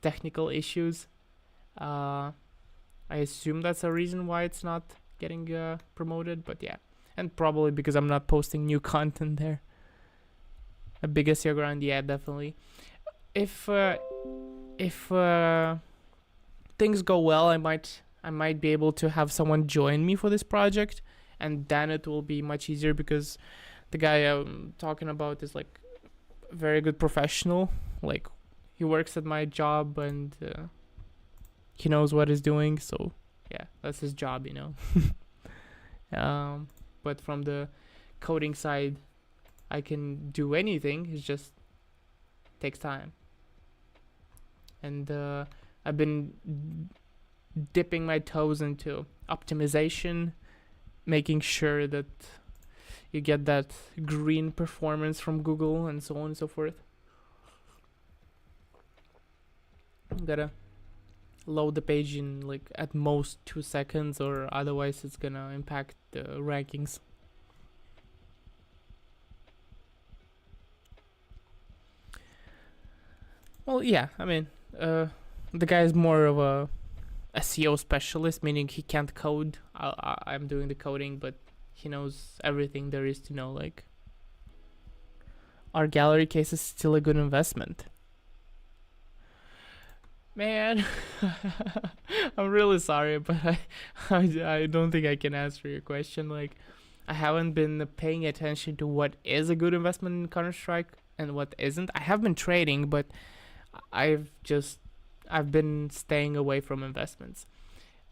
technical issues. I assume that's a reason why it's not getting promoted, but yeah. And probably because I'm not posting new content there. A biggest Grande, yeah, definitely. If things go well, I might be able to have someone join me for this project, and then it will be much easier, because the guy I'm talking about is like a very good professional. Like, he works at my job, and he knows what he's doing, so yeah, that's his job. But from the coding side, I can do anything. It just takes time, and I've been dipping my toes into optimization, making sure that you get that green performance from Google and so on and so forth. Gotta load the page in like at most 2 seconds, or otherwise it's gonna impact the rankings. Well, yeah, I mean, the guy is more of a SEO specialist, meaning he can't code. I'm doing the coding, but he knows everything there is to know. Like, our gallery case is still a good investment. Man, I'm really sorry, but I don't think I can answer your question. Like, I haven't been paying attention to what is a good investment in Counter-Strike and what isn't. I have been trading, but I've been staying away from investments.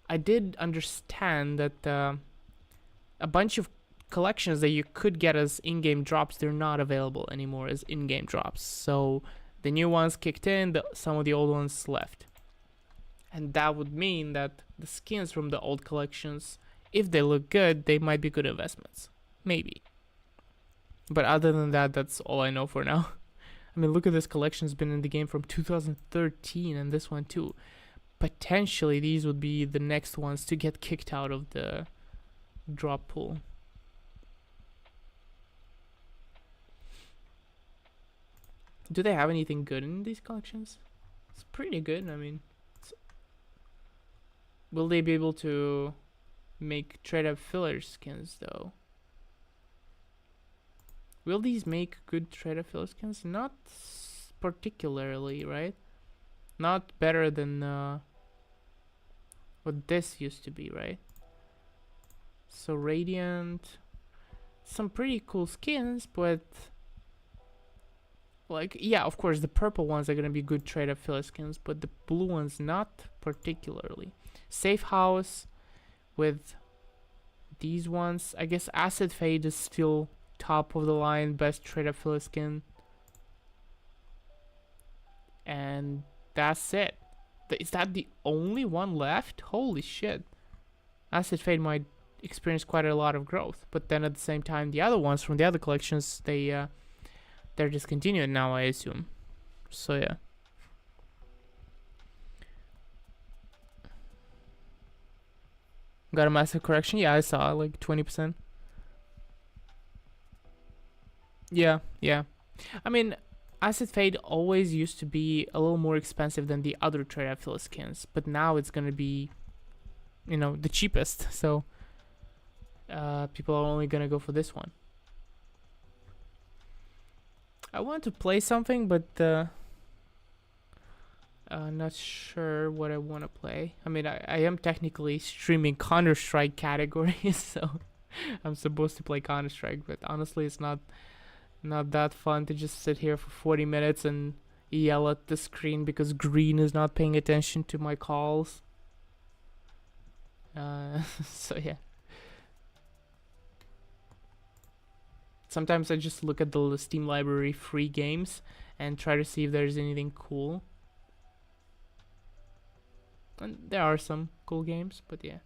I did understand that a bunch of collections that you could get as in-game drops, they're not available anymore as in-game drops. So the new ones kicked in, some of the old ones left. And that would mean that the skins from the old collections, if they look good, they might be good investments. Maybe. But other than that, that's all I know for now. I mean, look at this collection. It's been in the game from 2013, and this one too. Potentially, these would be the next ones to get kicked out of the drop pool. Do they have anything good in these collections? It's pretty good. I mean, will they be able to make trade-up filler skins though. Will these make good trade-up filler skins? Not particularly, right? Not better than what this used to be, right? So Radiant, some pretty cool skins, but like, yeah, of course the purple ones are gonna be good trade-up filler skins, but the blue ones not particularly. Safe House with these ones. I guess Acid Fade is still top of the line, best trade-up filler skin. And that's it. Is that the only one left? Holy shit. Acid Fade might experience quite a lot of growth, but then at the same time the other ones from the other collections, they're discontinued now, I assume. So yeah. Got a massive correction? Yeah, I saw like 20%. Yeah. I mean, Acid Fade always used to be a little more expensive than the other trade-up filler skins, but now it's gonna be, you know, the cheapest. So people are only gonna go for this one. I want to play something, but not sure what I want to play. I mean, I am technically streaming Counter-Strike categories, so I'm supposed to play Counter-Strike, but honestly, it's not that fun to just sit here for 40 minutes and yell at the screen because Green is not paying attention to my calls. So yeah. Sometimes I just look at the Steam library free games and try to see if there's anything cool. And there are some cool games, but yeah.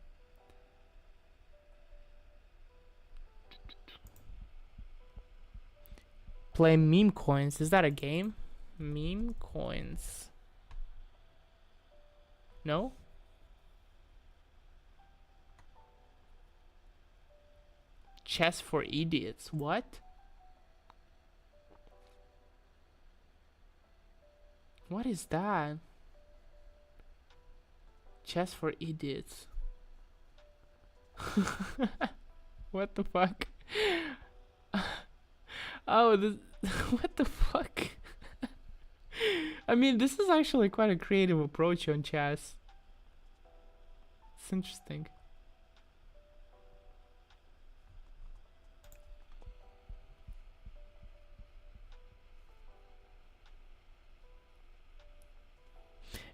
Play Meme Coins. Is that a game? Meme Coins. No? Chess for idiots. What? What is that? Chess for idiots. What the fuck? Oh, this. What the fuck? I mean, this is actually quite a creative approach on chess. It's interesting.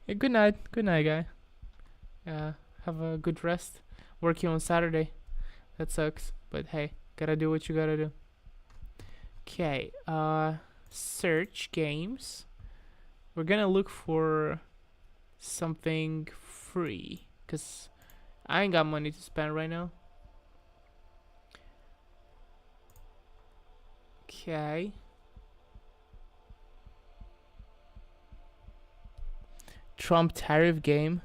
Yeah, good night, guy. Have a good rest. Working on Saturday. That sucks, but hey, gotta do what you gotta do. Okay, search games. We're gonna look for something free, cause I ain't got money to spend right now. Okay. Trump tariff game.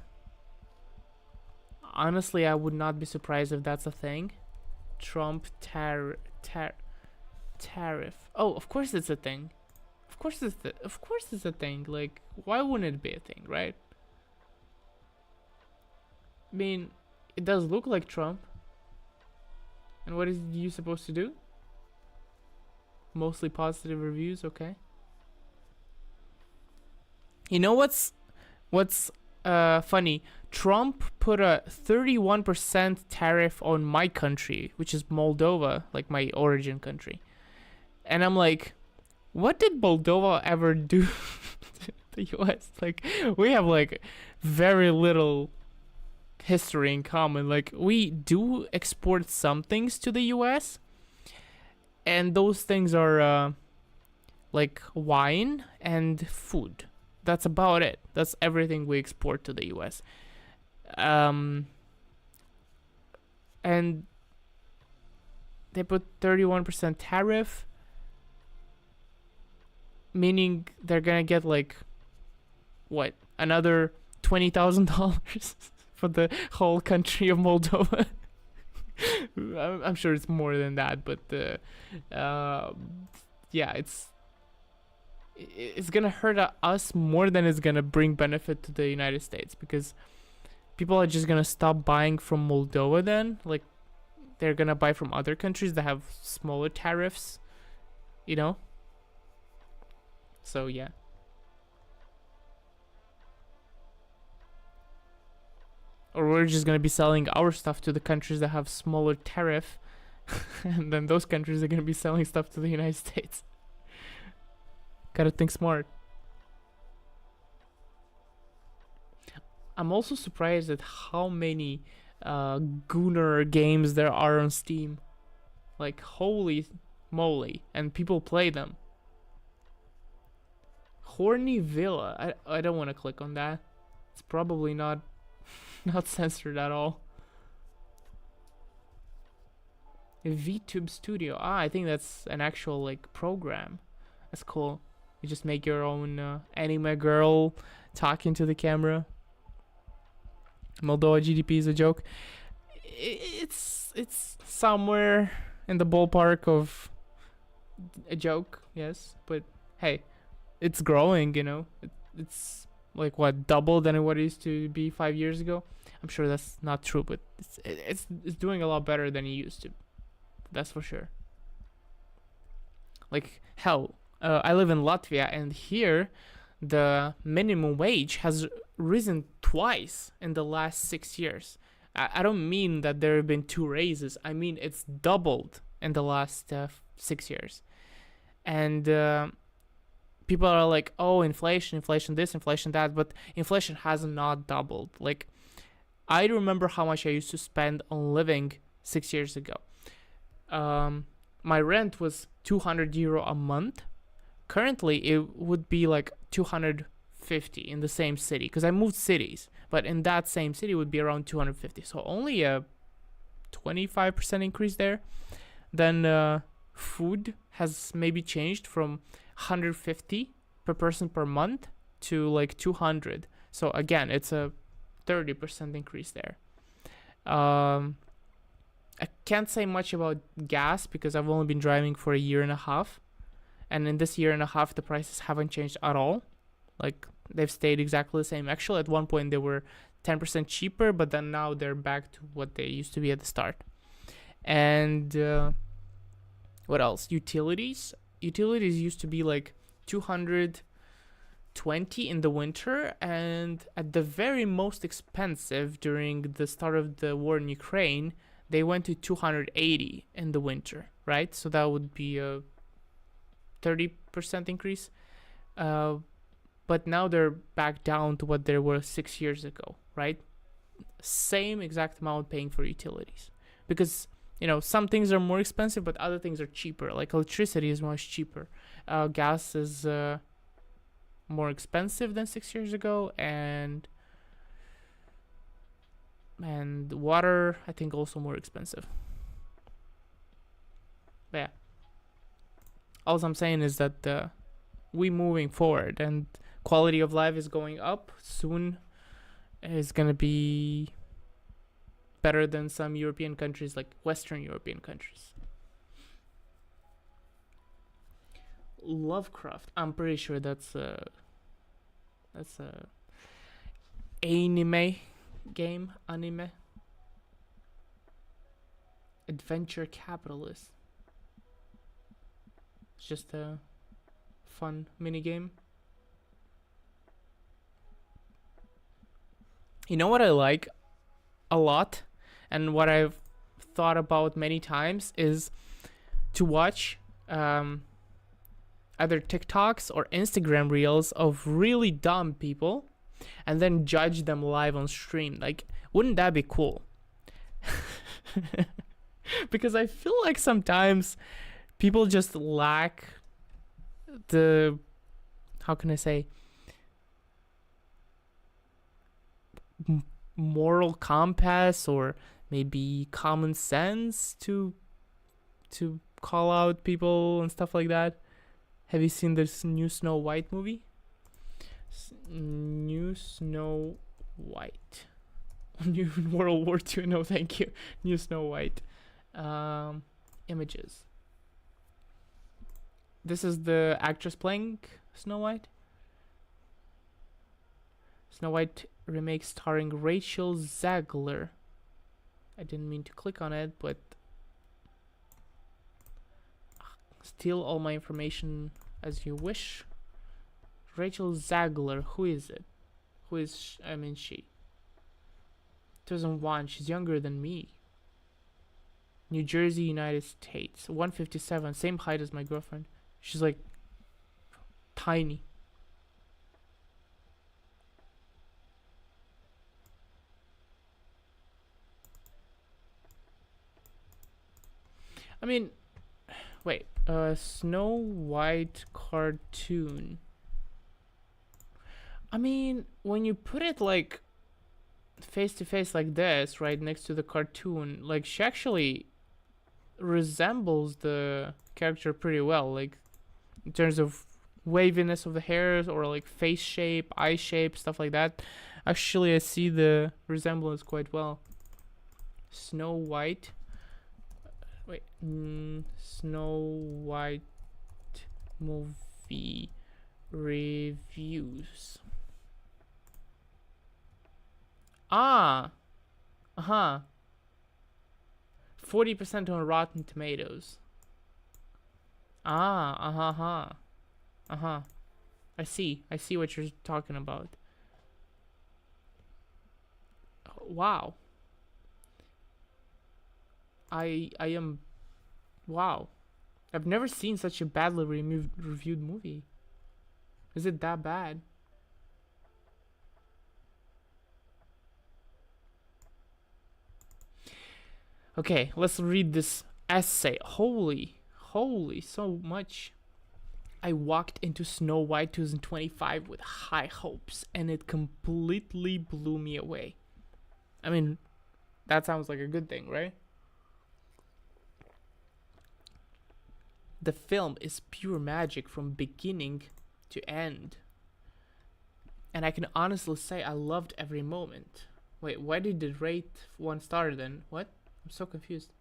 Honestly, I would not be surprised if that's a thing. Trump tariff. Oh, of course it's a thing. Of course it's a thing. Like, why wouldn't it be a thing, right? I mean, it does look like Trump. And what is you supposed to do? Mostly positive reviews, okay. You know what's funny? Trump put a 31% tariff on my country, which is Moldova, like my origin country. And I'm like, what did Moldova ever do to the US? Like, we have like very little history in common. Like, we do export some things to the US, and those things are like wine and food. That's about it. That's everything we export to the US. And they put 31% tariff, meaning they're gonna get like what, another $20,000 for the whole country of Moldova. I'm sure it's more than that, but yeah, it's gonna hurt us more than it's gonna bring benefit to the United States, because people are just gonna stop buying from Moldova then? Like, they're gonna buy from other countries that have smaller tariffs, you know? So, yeah. Or we're just gonna be selling our stuff to the countries that have smaller tariff, and then those countries are gonna be selling stuff to the United States. Gotta think smart. I'm also surprised at how many Gunnar games there are on Steam. Like, holy moly. And people play them. Horny Villa. I don't want to click on that. It's probably not not censored at all. VTube Studio. I think that's an actual like program. That's cool. You just make your own anime girl talking to the camera. Moldova GDP is a joke. It's somewhere in the ballpark of a joke, yes. But hey, it's growing, you know. It's like what, double than what it used to be 5 years ago. I'm sure that's not true, but it's doing a lot better than it used to. That's for sure. Like hell, I live in Latvia, and here the minimum wage has risen twice in the last 6 years. I don't mean that there have been 2 raises. I mean it's doubled in the last 6 years. And people are like, oh, inflation this, inflation that, but inflation has not doubled. Like, I remember how much I used to spend on living 6 years ago. My rent was €200 a month. Currently, it would be like 250 in the same city, because I moved cities, but in that same city it would be around 250. So only a 25% increase there. Then food has maybe changed from 150 per person per month to like 200. So again, it's a 30% increase there. I can't say much about gas because I've only been driving for a year and a half. And in this year and a half, the prices haven't changed at all. Like, they've stayed exactly the same. Actually, at one point, they were 10% cheaper, but then now they're back to what they used to be at the start. And what else? Utilities. Utilities used to be like 220 in the winter, and at the very most expensive during the start of the war in Ukraine, they went to 280 in the winter, right? So that would be a 30% increase. But now they're back down to what they were 6 years ago, right? Same exact amount paying for utilities. Because, you know, some things are more expensive, but other things are cheaper. Like electricity is much cheaper. Gas is more expensive than 6 years ago, and water, I think, also more expensive. But yeah, all I'm saying is that we moving forward, and quality of life is going up. Soon is gonna be better than some European countries, like Western European countries. Lovecraft, I'm pretty sure that's a anime game. Adventure Capitalist. It's just a fun mini game. You know what I like a lot, and what I've thought about many times, is to watch either TikToks or Instagram reels of really dumb people and then judge them live on stream. Like, wouldn't that be cool? Because I feel like sometimes people just lack the, how can I say, moral compass, or maybe common sense to call out people and stuff like that. Have you seen this new Snow White movie? New Snow White. New World War II. No, thank you. New Snow White. Images. This is the actress playing Snow White. Snow White remake starring Rachel Zegler. I didn't mean to click on it, but steal all my information as you wish. Rachel Zegler, who is it? Who is she? 2001, she's younger than me. New Jersey, United States. 157, same height as my girlfriend. She's like tiny. I mean, wait, Snow White cartoon. I mean, when you put it like face to face like this, right next to the cartoon, like she actually resembles the character pretty well, like in terms of waviness of the hairs or like face shape, eye shape, stuff like that. Actually, I see the resemblance quite well. Snow White. Wait, Snow White movie reviews. Ah, 40% on Rotten Tomatoes. I see what you're talking about. Wow. I am, wow. I've never seen such a badly reviewed movie. Is it that bad? Okay, let's read this essay. Holy, so much. I walked into Snow White 2025 with high hopes, and it completely blew me away. I mean, that sounds like a good thing, right? The film is pure magic from beginning to end. And I can honestly say I loved every moment. Wait, why did it rate 1 star then? What? I'm so confused.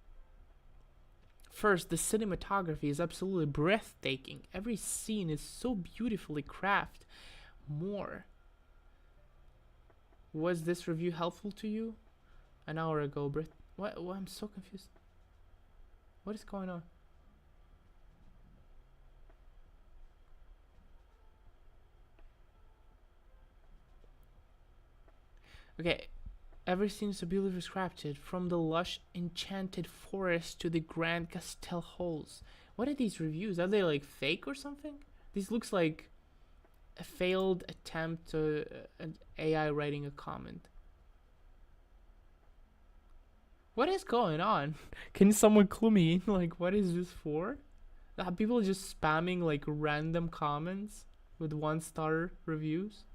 First, the cinematography is absolutely breathtaking. Every scene is so beautifully crafted. More. Was this review helpful to you? An hour ago, Brit. What? I'm so confused. What is going on? Okay. Every scene is so beautifully crafted, from the lush, enchanted forest to the grand Castell halls. What are these reviews? Are they like fake or something? This looks like a failed attempt to an AI writing a comment. What is going on? Can someone clue me in? Like, what is this for? Are people just spamming like random comments with 1 star reviews?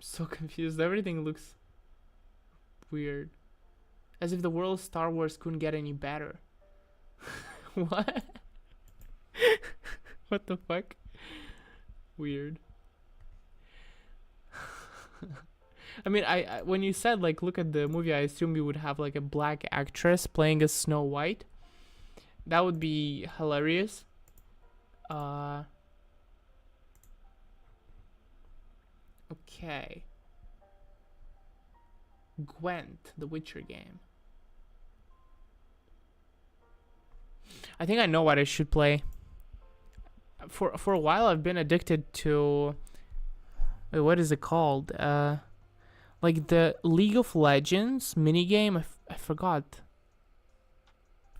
So confused. Everything looks weird. As if the world of Star Wars couldn't get any better. What? What the fuck? Weird. I mean, I when you said like look at the movie, I assume you would have like a black actress playing as Snow White. That would be hilarious. Okay. Gwent, the Witcher game. I think I know what I should play. For a while I've been addicted to wait, what is it called? Like the League of Legends minigame. I forgot.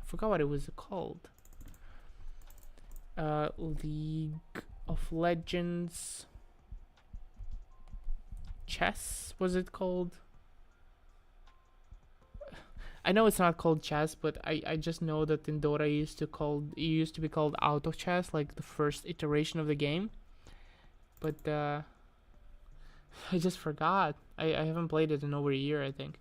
I forgot what it was called. League of Legends chess, was it called? I know it's not called chess, but I just know that in Dota it used to be called auto chess, like the first iteration of the game. But I just forgot. I haven't played it in over a year, I think.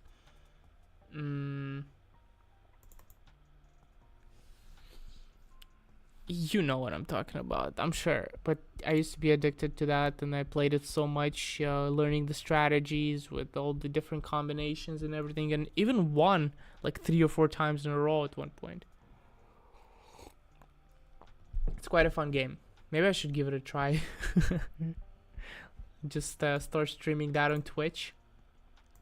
You know what I'm talking about, I'm sure. But I used to be addicted to that, and I played it so much, learning the strategies with all the different combinations and everything, and even won like 3 or 4 times in a row at one point. It's quite a fun game. Maybe I should give it a try. Just start streaming that on Twitch.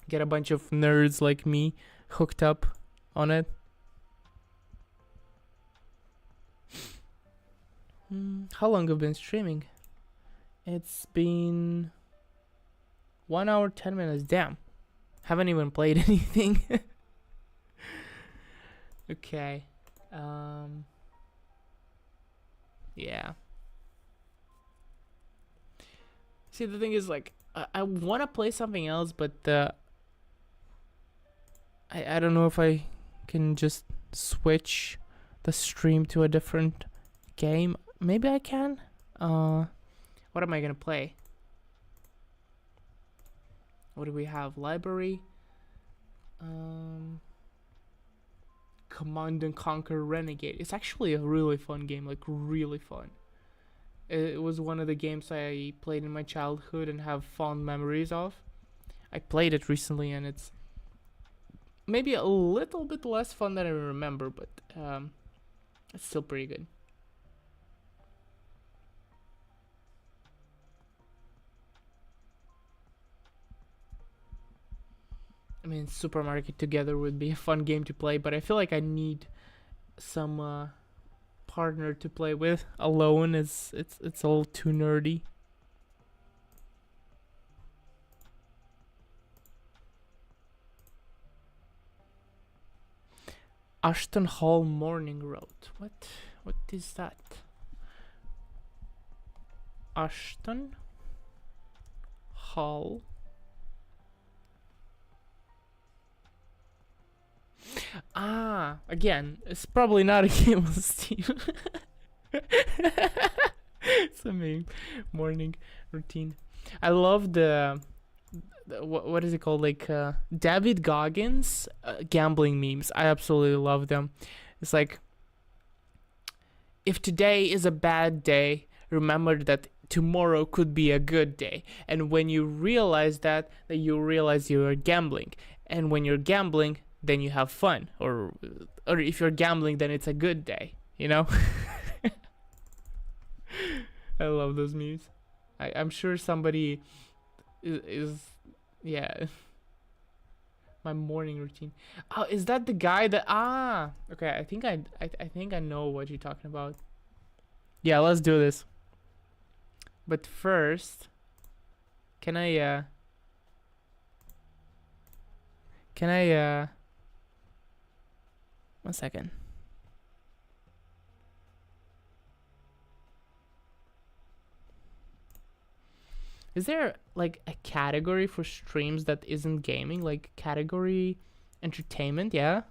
Get a bunch of nerds like me hooked up on it. How long have you been streaming? It's been 1 hour 10 minutes. Damn, haven't even played anything. Okay. Yeah. See, the thing is, like, I want to play something else, but I don't know if I can just switch the stream to a different game. Maybe I can. What am I gonna play? What do we have? Library. Command and Conquer Renegade. It's actually a really fun game, like really fun. It was one of the games I played in my childhood and have fond memories of. I played it recently and it's maybe a little bit less fun than I remember, but it's still pretty good. I mean, Supermarket Together would be a fun game to play, but I feel like I need some partner to play with. Alone is it's a little too nerdy. Ashton Hall Morning Road. What is that? Ashton Hall. Ah, again, it's probably not a game on Steam. It's a meme. Morning routine. I love the what is it called? Like David Goggins gambling memes. I absolutely love them. It's like, if today is a bad day, remember that tomorrow could be a good day. And when you realize that you realize you are gambling. And when you're gambling, then you have fun, or if you're gambling, then it's a good day, you know. I love those memes. I'm sure somebody is yeah. My morning routine. Oh, is that the guy that okay, I think I know what you're talking about. Yeah, let's do this. But first, can I 1 second. Is there like a category for streams that isn't gaming? Like category entertainment, yeah?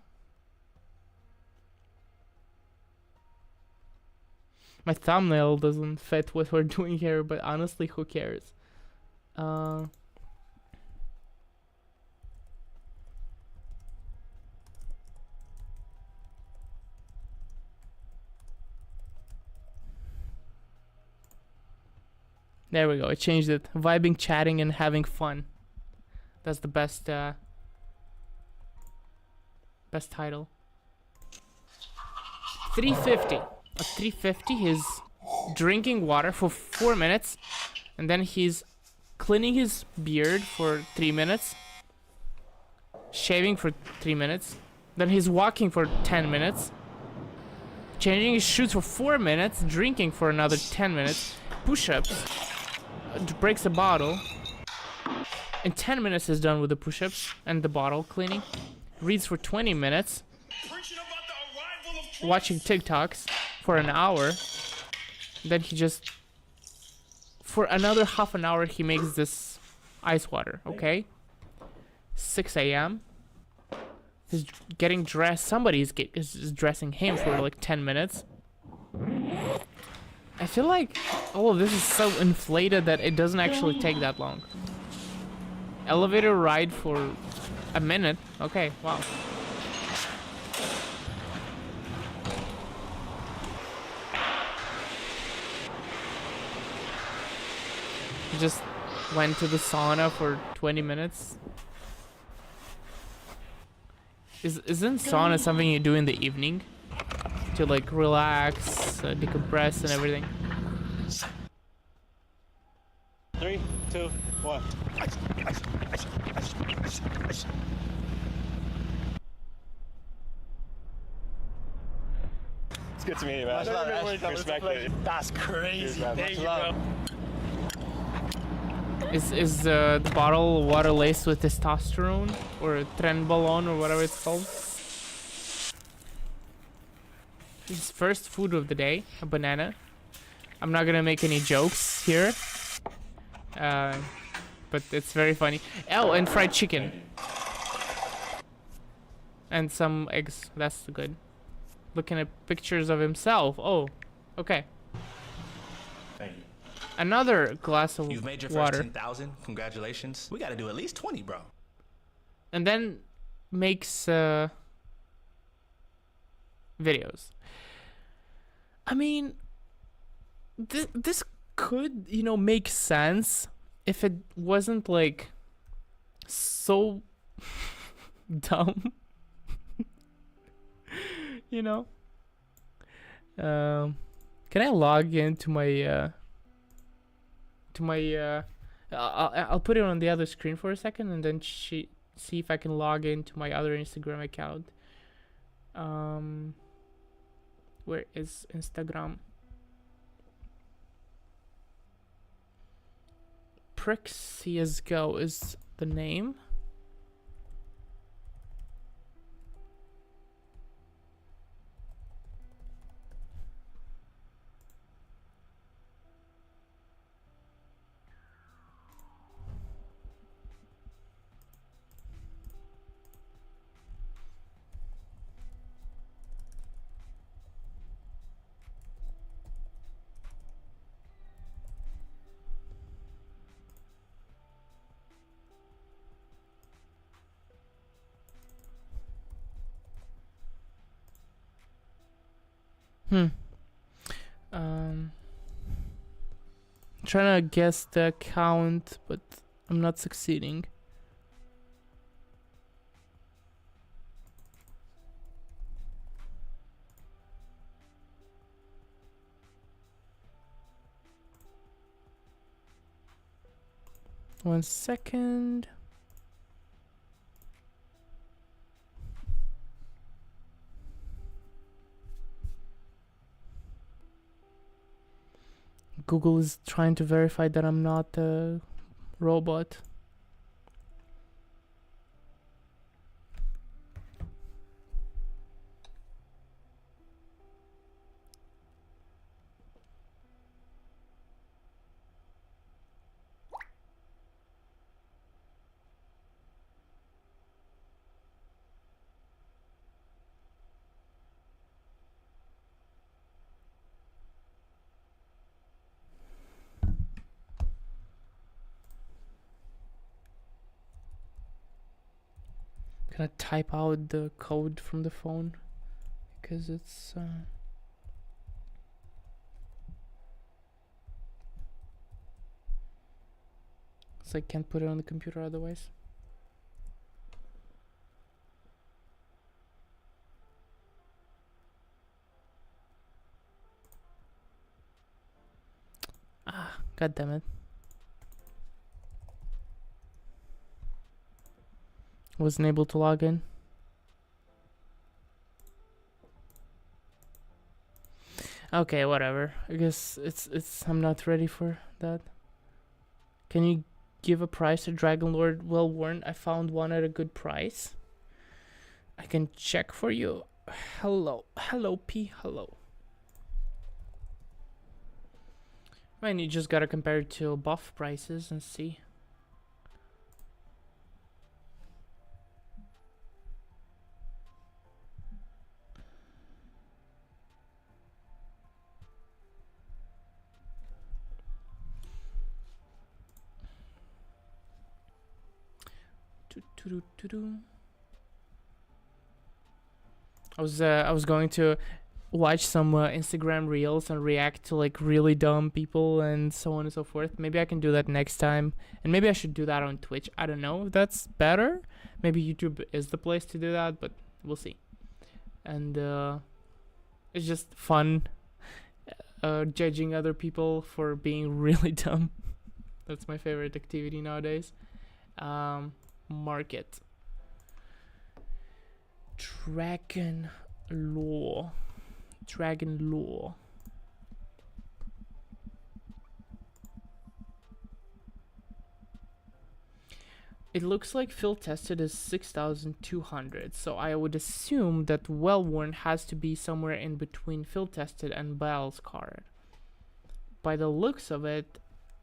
My thumbnail doesn't fit what we're doing here, but honestly, who cares? There we go. I changed it. Vibing, chatting, and having fun. That's the best title. 350. At 350, he's drinking water for 4 minutes, and then he's cleaning his beard for 3 minutes, shaving for 3 minutes, then he's walking for 10 minutes, changing his shoes for 4 minutes, drinking for another 10 minutes, push-ups, breaks a bottle. In 10 minutes he's done with the push-ups and the bottle cleaning. Reads for 20 minutes. Watching TikToks for an hour. Then he just... For another half an hour he makes this ice water, okay? 6 a.m. He's getting dressed. Somebody is dressing him for like 10 minutes. I feel like all of this is so inflated that it doesn't actually take that long. Elevator ride for a minute. Okay, wow. He just went to the sauna for 20 minutes. Isn't sauna something you do in the evening? To like relax, decompress and everything? 3, 2, 1. It's good to meet you, man. Respect it. That's crazy. Cheers, man. Thank Much you, love. bro. Is the bottle water laced with testosterone or trenbolone or whatever it's called? His first food of the day, a banana. I'm not gonna make any jokes here, but it's very funny. Oh, and fried chicken. And some eggs. That's good. Looking at pictures of himself. Oh, okay. Thank you. Another glass of You've made your water. first 10,000. Congratulations. We got to do at least 20, bro. And then makes videos. I mean, this could, you know, make sense if it wasn't like so dumb. You know. Can I log into my I'll put it on the other screen for a second and then see if I can log into my other Instagram account. Where is Instagram? Prick CSGO is the name. Trying to guess the account, but I'm not succeeding. One second. Google is trying to verify that I'm not a robot. Gonna type out the code from the phone because it's so I can't put it on the computer otherwise. Ah, god damn it. Wasn't able to log in. Okay, whatever. I guess it's I'm not ready for that. Can you give a price to Dragon Lord well worn? I found one at a good price. I can check for you. Hello P, hello. I mean, you just gotta compare it to buff prices and see. I was going to watch some Instagram reels and react to like really dumb people and so on and so forth. Maybe I can do that next time, and maybe I should do that on Twitch. I don't know if that's better. Maybe YouTube is the place to do that, but we'll see. And it's just fun judging other people for being really dumb. That's my favorite activity nowadays. Market. Dragon Law. Dragon Law. It looks like field tested is 6,200, so I would assume that well worn has to be somewhere in between field tested and Baal's card. By the looks of it,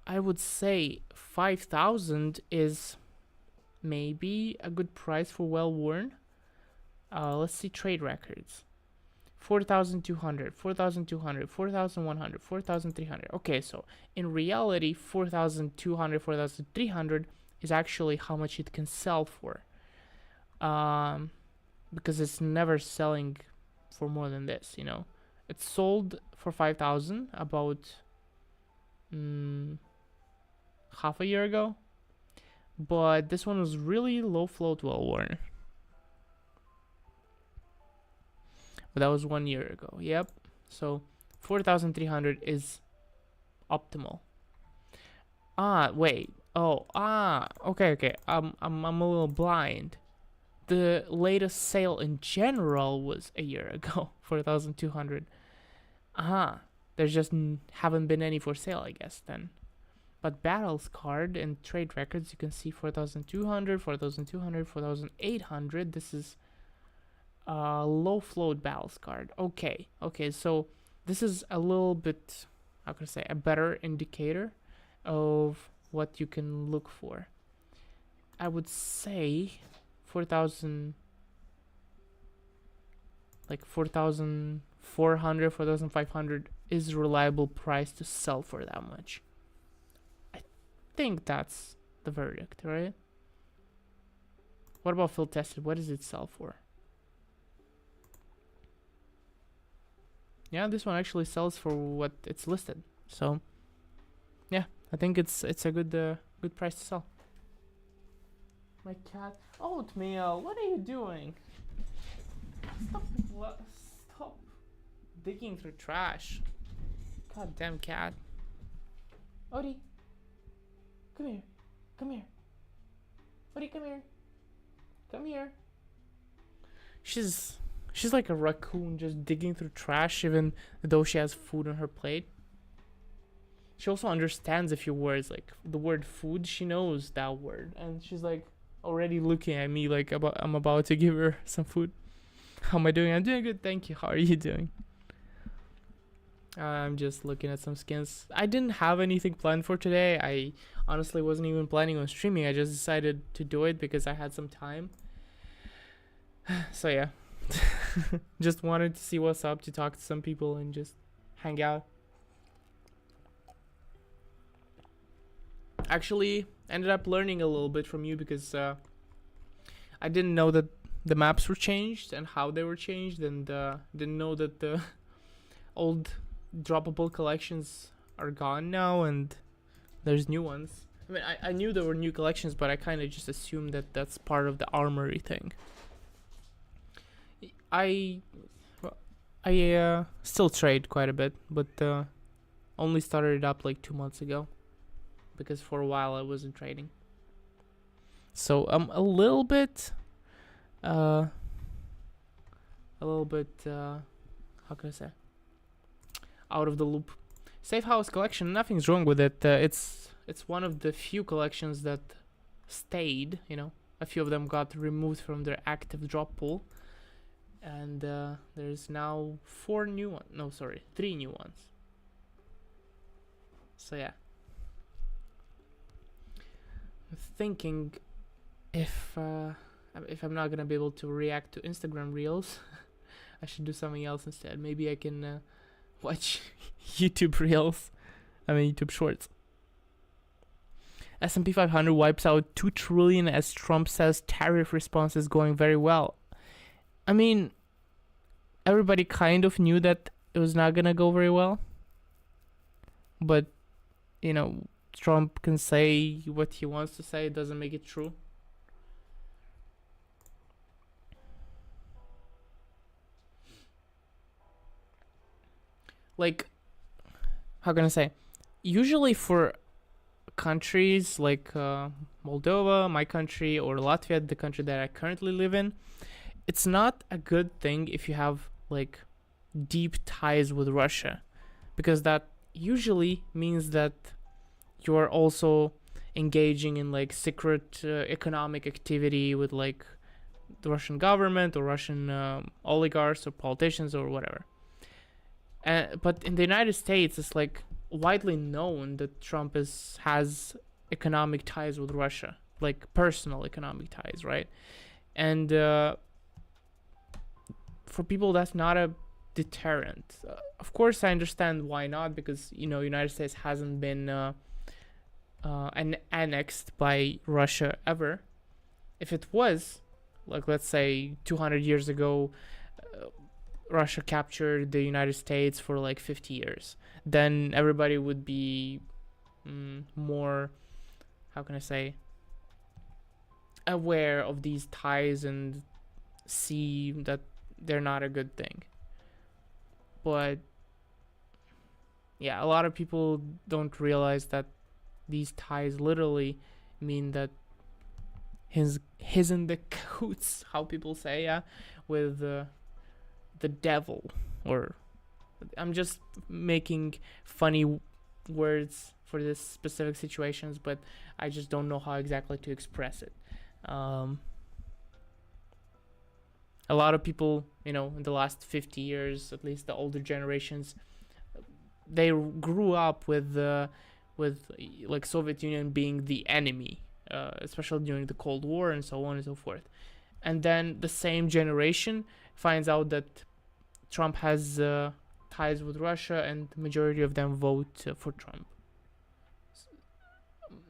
I would say 5,000 is maybe a good price for well worn. Let's see trade records. 4,200, 4,200, 4,100, 4,300. Okay, so in reality, 4,200, 4,300 is actually how much it can sell for. Because it's never selling for more than this, you know. It's sold for 5,000 about half a year ago. But this one was really low float well worn. But that was 1 year ago. Yep. So 4,300 is optimal. Wait. Okay. I'm a little blind. The latest sale in general was a year ago, 4,200. There just haven't been any for sale, I guess then. But Battle's card and trade records, you can see 4,200, 4,200, 4,800. This is low float Battle's card. Okay, so this is a little bit, how can I say, a better indicator of what you can look for. I would say 4,000, like 4,400, 4,500 is a reliable price to sell for that much. I think that's the verdict, right? What about field tested? What does it sell for? Yeah, this one actually sells for what it's listed. So, yeah, I think it's a good price to sell. My cat, Oatmeal, what are you doing? Stop digging through trash. Goddamn cat. Odie, come here. Odie, come here. She's like a raccoon, just digging through trash even though she has food on her plate. She also understands a few words, like the word food, she knows that word. And she's like already looking at me like I'm about to give her some food. How am I doing? I'm doing good, thank you. How are you doing? I'm just looking at some skins. I didn't have anything planned for today. I honestly wasn't even planning on streaming. I just decided to do it because I had some time. So yeah. Just wanted to see what's up, to talk to some people and just hang out. Actually ended up learning a little bit from you because I didn't know that the maps were changed and how they were changed, and didn't know that the old droppable collections are gone now and there's new ones. I mean, I knew there were new collections, but I kind of just assumed that that's part of the armory thing. I still trade quite a bit, but only started it up like 2 months ago because for a while I wasn't trading. So I'm a little bit how can I say, out of the loop. Safe House collection, nothing's wrong with it. It's one of the few collections that stayed, you know. A few of them got removed from their active drop pool. And there's now 3 new ones. So yeah, I'm thinking if I'm not gonna be able to react to Instagram Reels, I should do something else instead. Maybe I can watch YouTube Reels. YouTube Shorts. S&P 500 wipes out 2 trillion as Trump says tariff response is going very well. I mean, everybody kind of knew that it was not gonna go very well. But, you know, Trump can say what he wants to say. It doesn't make it true. Like, how can I say? Usually for countries like Moldova, my country, or Latvia, the country that I currently live in, it's not a good thing if you have like deep ties with Russia, because that usually means that you're also engaging in like secret economic activity with like the Russian government or Russian oligarchs or politicians or whatever. But in the United States, it's like widely known that Trump has economic ties with Russia, like personal economic ties, right? And for people, that's not a deterrent. Of course, I understand why not, because United States hasn't been annexed by Russia ever. If it was, like let's say 200 years ago, Russia captured the United States for like 50 years, then everybody would be more, how can I say, aware of these ties and see that they're not a good thing. But yeah, a lot of people don't realize that these ties literally mean that he's in the cahoots, how people say, yeah, with the devil. Or I'm just making funny words for this specific situations, but I just don't know how exactly to express it. A lot of people, in the last 50 years, at least the older generations, they grew up with like Soviet Union being the enemy, especially during the Cold War and so on and so forth. And then the same generation finds out that Trump has ties with Russia, and the majority of them vote for Trump.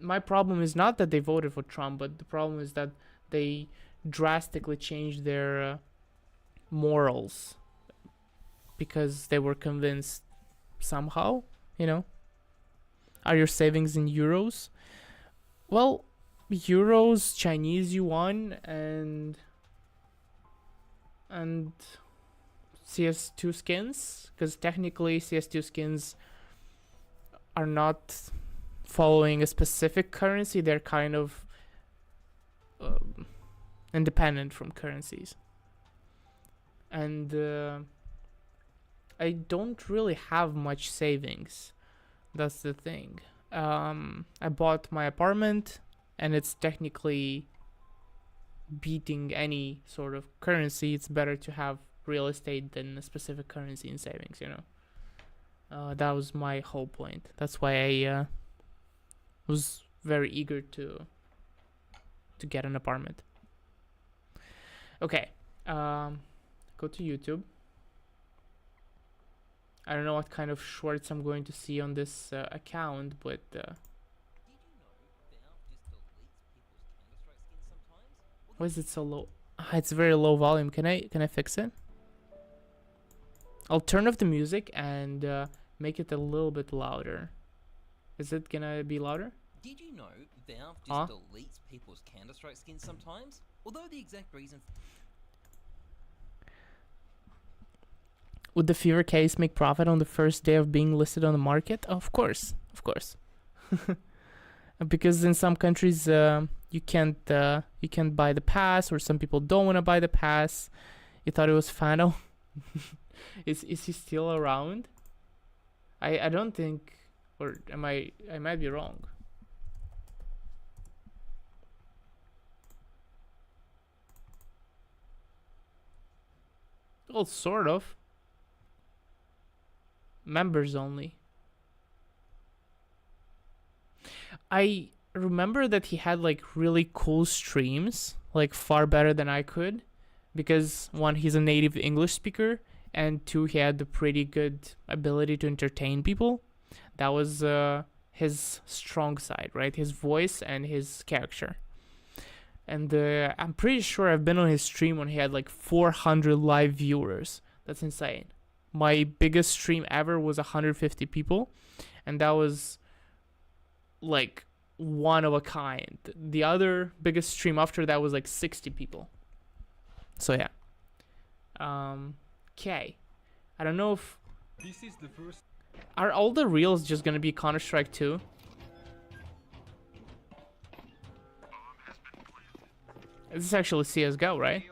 My problem is not that they voted for Trump, but the problem is that they drastically changed their morals because they were convinced somehow, Are your savings in euros? Well, euros, Chinese yuan, and CS2 skins, because technically CS2 skins are not following a specific currency. They're kind of independent from currencies. And I don't really have much savings. That's the thing. I bought my apartment, and it's technically beating any sort of currency. It's better to have real estate than a specific currency in savings, that was my whole point. That's why I was very eager to get an apartment. Okay, go to YouTube. I don't know what kind of shorts I'm going to see on this account, but why is it so low? It's very low volume. Can I fix it? I'll turn off the music and make it a little bit louder. Is it gonna be louder? Did you know Valve just deletes people's Counter-Strike skins sometimes? Although the exact reason... Would the Fever case make profit on the first day of being listed on the market? Of course. Because in some countries you can't buy the pass, or some people don't want to buy the pass. You thought it was Fano? Is he still around? I don't think, or I might be wrong. Well, sort of. Members only. I remember that he had like really cool streams, like far better than I could, because one, he's a native English speaker, and two, he had the pretty good ability to entertain people. That was his strong side, right? His voice and his character. And I'm pretty sure I've been on his stream when he had like 400 live viewers. That's insane. My biggest stream ever was 150 people, and that was like one of a kind. The other biggest stream after that was like 60 people. So yeah. Okay. I don't know if... This is the first... Are all the reels just gonna be Counter-Strike 2? This is actually CS:GO, right?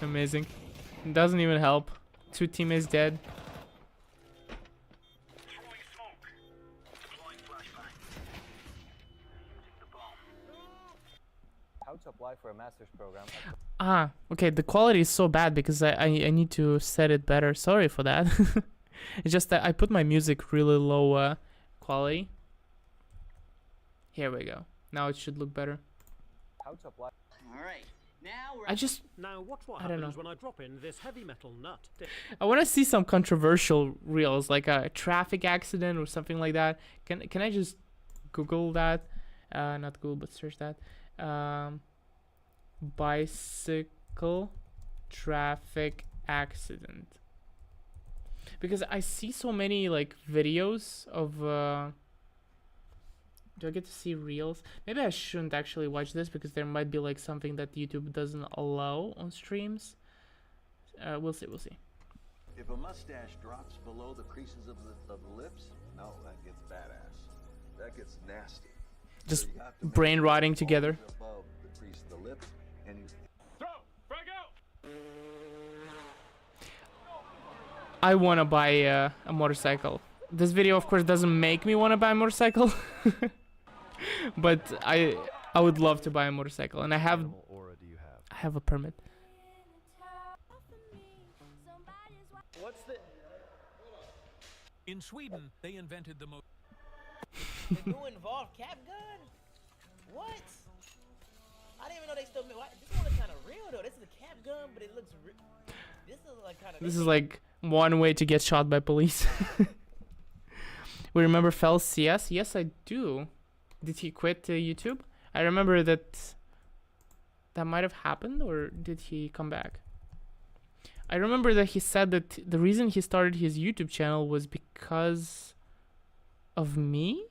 Amazing. It doesn't even help. 2 teammates dead. How to apply for a master's program? Ah, okay. The quality is so bad because I need to set it better. Sorry for that. It's just that I put my music really low quality. Here we go. Now it should look better. How to apply? All right. Now we're Now watch what I don't happens know. when I drop in this heavy metal nut. I want to see some controversial reels, like a traffic accident or something like that. Can I just Google that? Not Google, but search that. Bicycle traffic accident. Because I see so many like videos of. Do I get to see reels? Maybe I shouldn't actually watch this because there might be like something that YouTube doesn't allow on streams. We'll see. We'll see. If a mustache drops below the creases of the lips, no, that gets badass. That gets nasty. Just So you have to make brain sure rotting it's together. always above the crease of the lips, and you I want to buy a motorcycle. This video, of course, doesn't make me want to buy a motorcycle. But I would love to buy a motorcycle, and I have a permit. What's the? In Sweden, they invented the most. They do involve cap gun? What? I didn't even know they still made. This one is kind of real though. This is a cap gun, but it looks. This is like kind of. This is like one way to get shot by police. We remember Fel CS? Yes, I do. Did he quit YouTube? I remember that might have happened, or did he come back? I remember that he said that the reason he started his YouTube channel was because of me.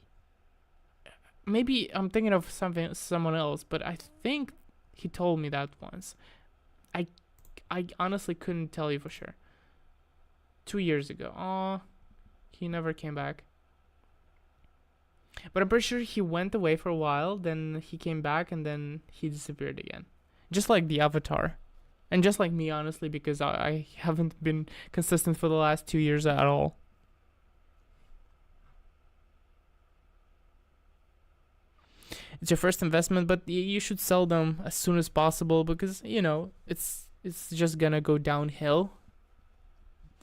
Maybe I'm thinking of someone else, but I think he told me that once. I honestly couldn't tell you for sure. 2 years ago. Aw, he never came back. But I'm pretty sure he went away for a while, then he came back, and then he disappeared again. Just like the Avatar. And just like me, honestly, because I haven't been consistent for the last 2 years at all. It's your first investment, but you should sell them as soon as possible because, you know, it's just gonna go downhill.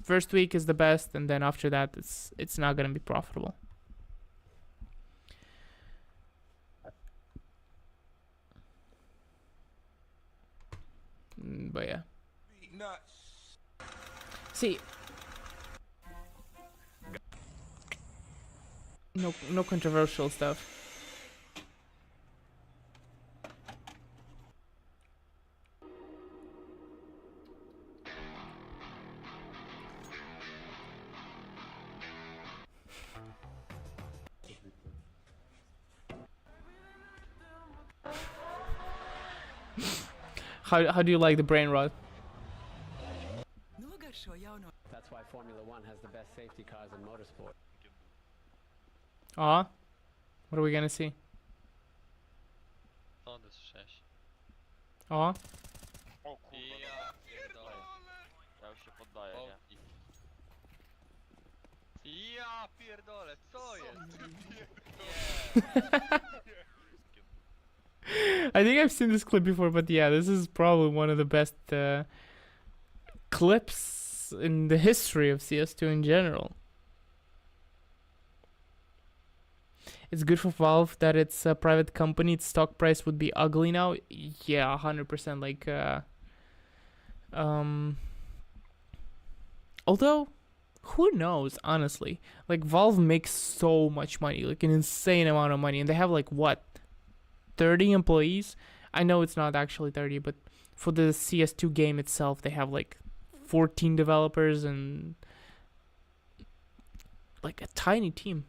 First week is the best, and then after that, it's not gonna be profitable. But yeah. See, no controversial stuff. How do you like the brain rot? That's why Formula One has the best safety cars in motorsport. Aw, what are we gonna see? Aw. Ja już się poddaję, nie? Ja pierdolę, co jest? I think I've seen this clip before, but yeah, this is probably one of the best clips in the history of CS2 in general. It's good for Valve that it's a private company. Its stock price would be ugly now. Yeah, 100%. Like, although, who knows? Honestly, like Valve makes so much money, like an insane amount of money, and they have like what, 30 employees? I know it's not actually 30, but for the CS2 game itself, they have like 14 developers and like a tiny team.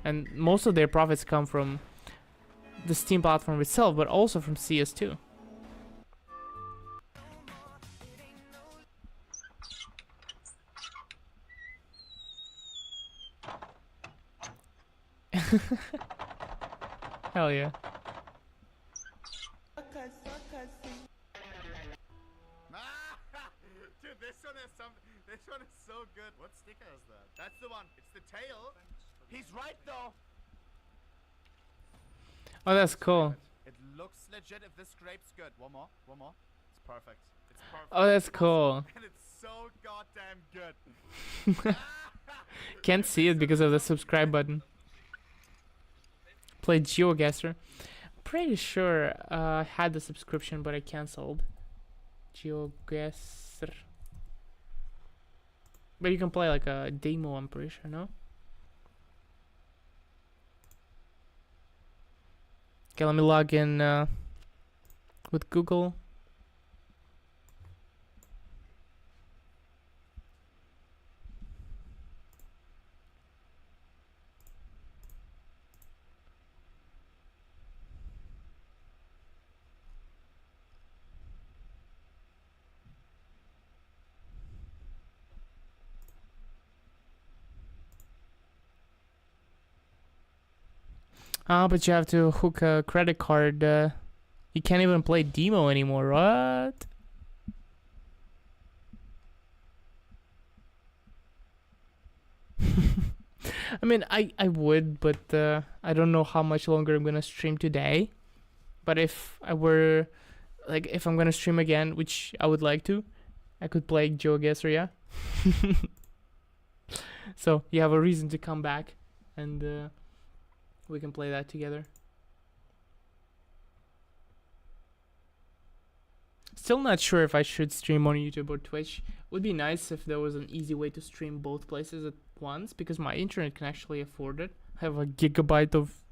And most of their profits come from the Steam platform itself, but also from CS2. Hell yeah. Dude, this one is so good. What sticker is that? That's the one. It's the tail. He's right though. Oh, that's cool. It looks legit if this scrapes good. One more. It's perfect. It's perfect. Oh, that's cool. And it's so goddamn good. Can't see it because of the subscribe button. Play GeoGuessr. Pretty sure I had the subscription, but I cancelled. GeoGuessr. But you can play like a demo, I'm pretty sure, no? Okay, let me log in with Google. Ah, but you have to hook a credit card. You can't even play demo anymore. What? I mean, I would, but I don't know how much longer I'm gonna stream today. But if I were, like, if I'm gonna stream again, which I would like to, I could play GeoGuessr, yeah? So you have a reason to come back, and we can play that together. Still not sure if I should stream on YouTube or Twitch. Would be nice if there was an easy way to stream both places at once, because my internet can actually afford it. I have a gigabyte of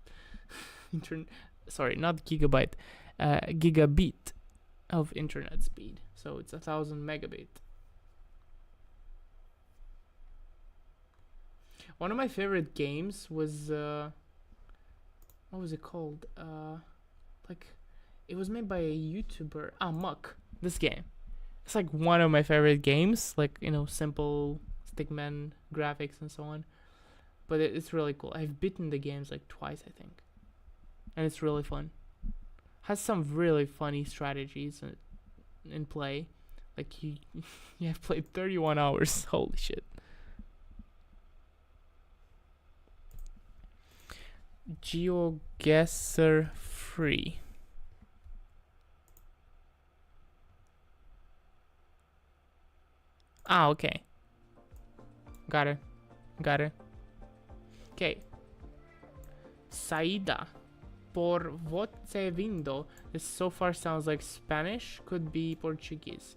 internet. Sorry, not gigabyte, gigabit of internet speed. So it's 1,000 megabit. One of my favorite games was what was it called? Like, it was made by a YouTuber. Muck. This game. It's like one of my favorite games. Like, you know, simple stickman graphics and so on. But it's really cool. I've beaten the games like twice, I think. And it's really fun. Has some really funny strategies in play. Like, you have played 31 hours. Holy shit. GeoGuessr free. Okay. Got it. Okay. Saída por você vindo. This so far sounds like Spanish. Could be Portuguese.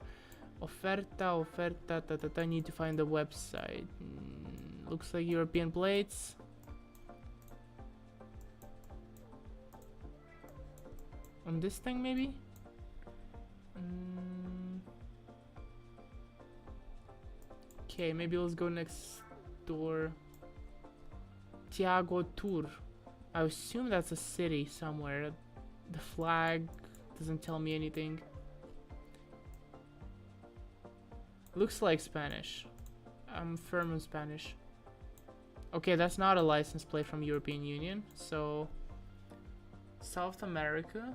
Oferta. I need to find the website. Looks like European plates. On this thing, maybe? Okay, maybe let's go next door. Tiago Tour. I assume that's a city somewhere. The flag doesn't tell me anything. Looks like Spanish. I'm firm on Spanish. Okay, that's not a license plate from European Union, so South America.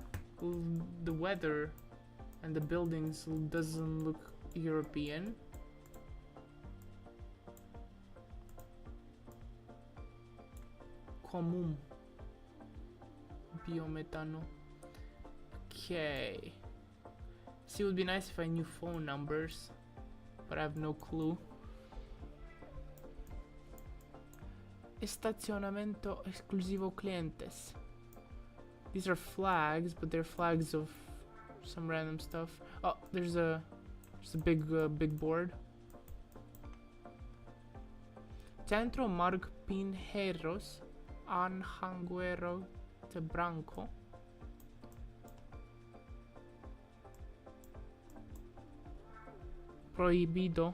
The weather and the buildings doesn't look European. Comum. Biometano. Okay. See, it would be nice if I knew phone numbers, but I have no clue. Estacionamento exclusivo clientes. These are flags, but they're flags of some random stuff. Oh, there's a big board. Centro Marc Pinheiros, Anhanguero de Branco. Prohibido.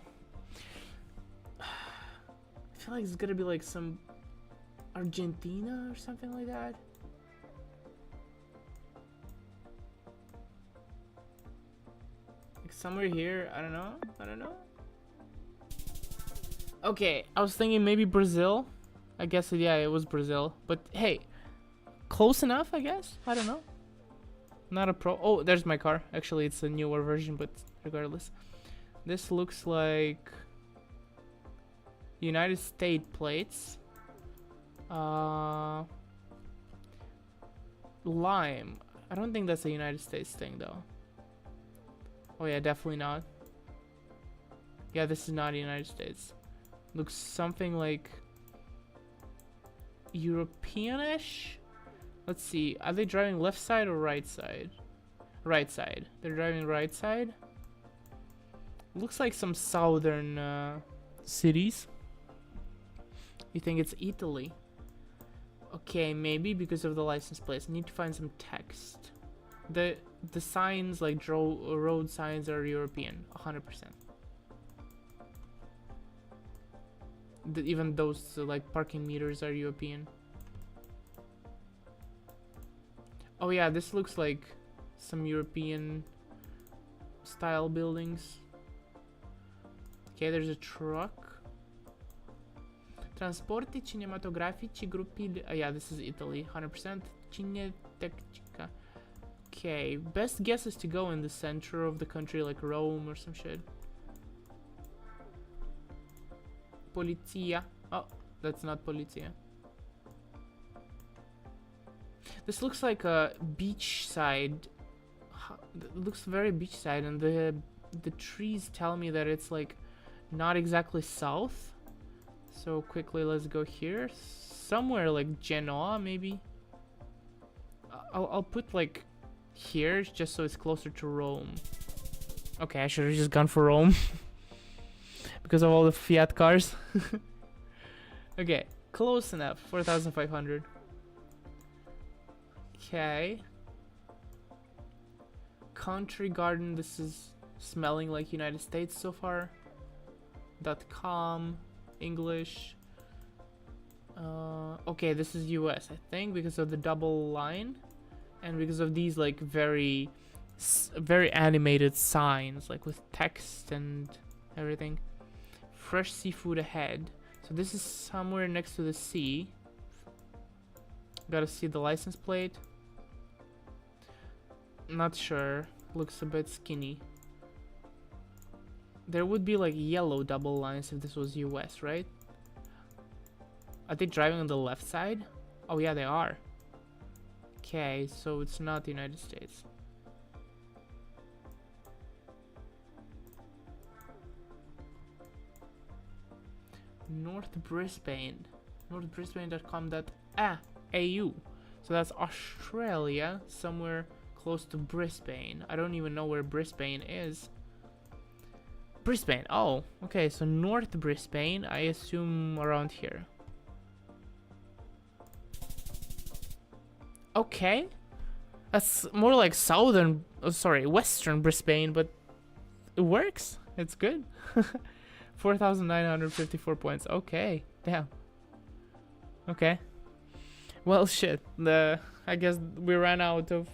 I feel like it's gonna be like some Argentina or something like that. Somewhere here, I don't know. Okay, I was thinking maybe Brazil, I guess yeah, it was Brazil. But hey, close enough, I guess. I don't know. Not a pro. Oh, there's my car. Actually, it's a newer version, but regardless, this looks like United States plates. Lime. I don't think that's a United States thing though. Oh yeah, definitely not. Yeah, this is not United States. Looks something like European-ish. Let's see. Are they driving left side or right side? Right side. They're driving right side. Looks like some southern cities. You think it's Italy? Okay, maybe because of the license plates. I need to find some text. The signs, like road signs, are European, 100%. Even those like parking meters are European. Oh yeah, this looks like some European style buildings. Okay, there's a truck. Trasporti cinematografici gruppi. Yeah, this is Italy, 100%. Cineteca. Okay, best guess is to go in the center of the country, like Rome or some shit. Polizia. Oh, that's not Polizia. This looks like a beachside. It looks very beachside, and the trees tell me that it's like not exactly south. So quickly, let's go here. Somewhere like Genoa, maybe. I'll put like here just so it's closer to Rome. Okay, I should have just gone for Rome because of all the Fiat cars. Okay, close enough. 4,500. Okay. Country Garden. This is smelling like United States so far. .com. English. Okay, this is US, I think, because of the double line and because of these like very animated signs, like with text and everything. Fresh seafood ahead. So this is somewhere next to the sea. Gotta see the license plate. Not sure. Looks a bit skinny. There would be like yellow double lines if this was US, right? Are they driving on the left side? Oh yeah, they are. Okay, so it's not the United States. North Brisbane. NorthBrisbane.com.au. So that's Australia, somewhere close to Brisbane. I don't even know where Brisbane is. Brisbane. Oh, okay. So North Brisbane, I assume around here. Okay. That's more like southern, oh, sorry, western Brisbane, but it works. It's good. 4,954 points. Okay. Damn. Okay. Well, shit. I guess we ran out of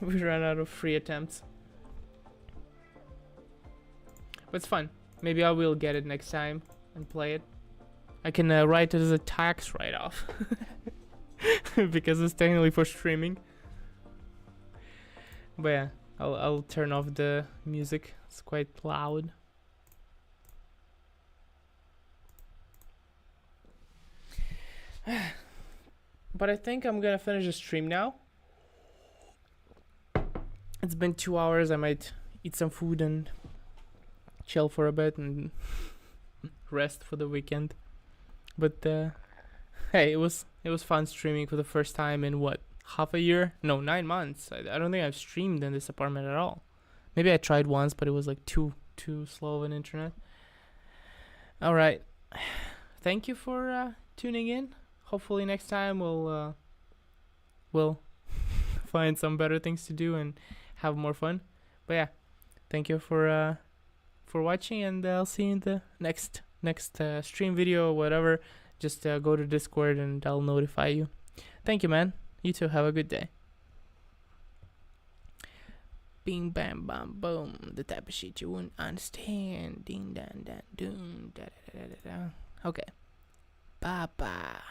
we ran out of free attempts. But it's fun. Maybe I will get it next time and play it. I can write it as a tax write-off because it's technically for streaming. But yeah, I'll turn off the music. It's quite loud. But I think I'm gonna finish the stream now. It's been 2 hours. I might eat some food and chill for a bit and rest for the weekend. But hey, it was fun streaming for the first time in what, half a year? No, 9 months. I don't think I've streamed in this apartment at all. Maybe I tried once, but it was like too slow of an internet. All right, thank you for tuning in. Hopefully next time we'll find some better things to do and have more fun. But yeah, thank you for watching, and I'll see you in the next stream video or whatever. Just go to Discord and I'll notify you. Thank you, man. You too. Have a good day. Bing bam bam boom. The type of shit you wouldn't understand. Ding dan dan doom da da da da da. Okay. Bye bye.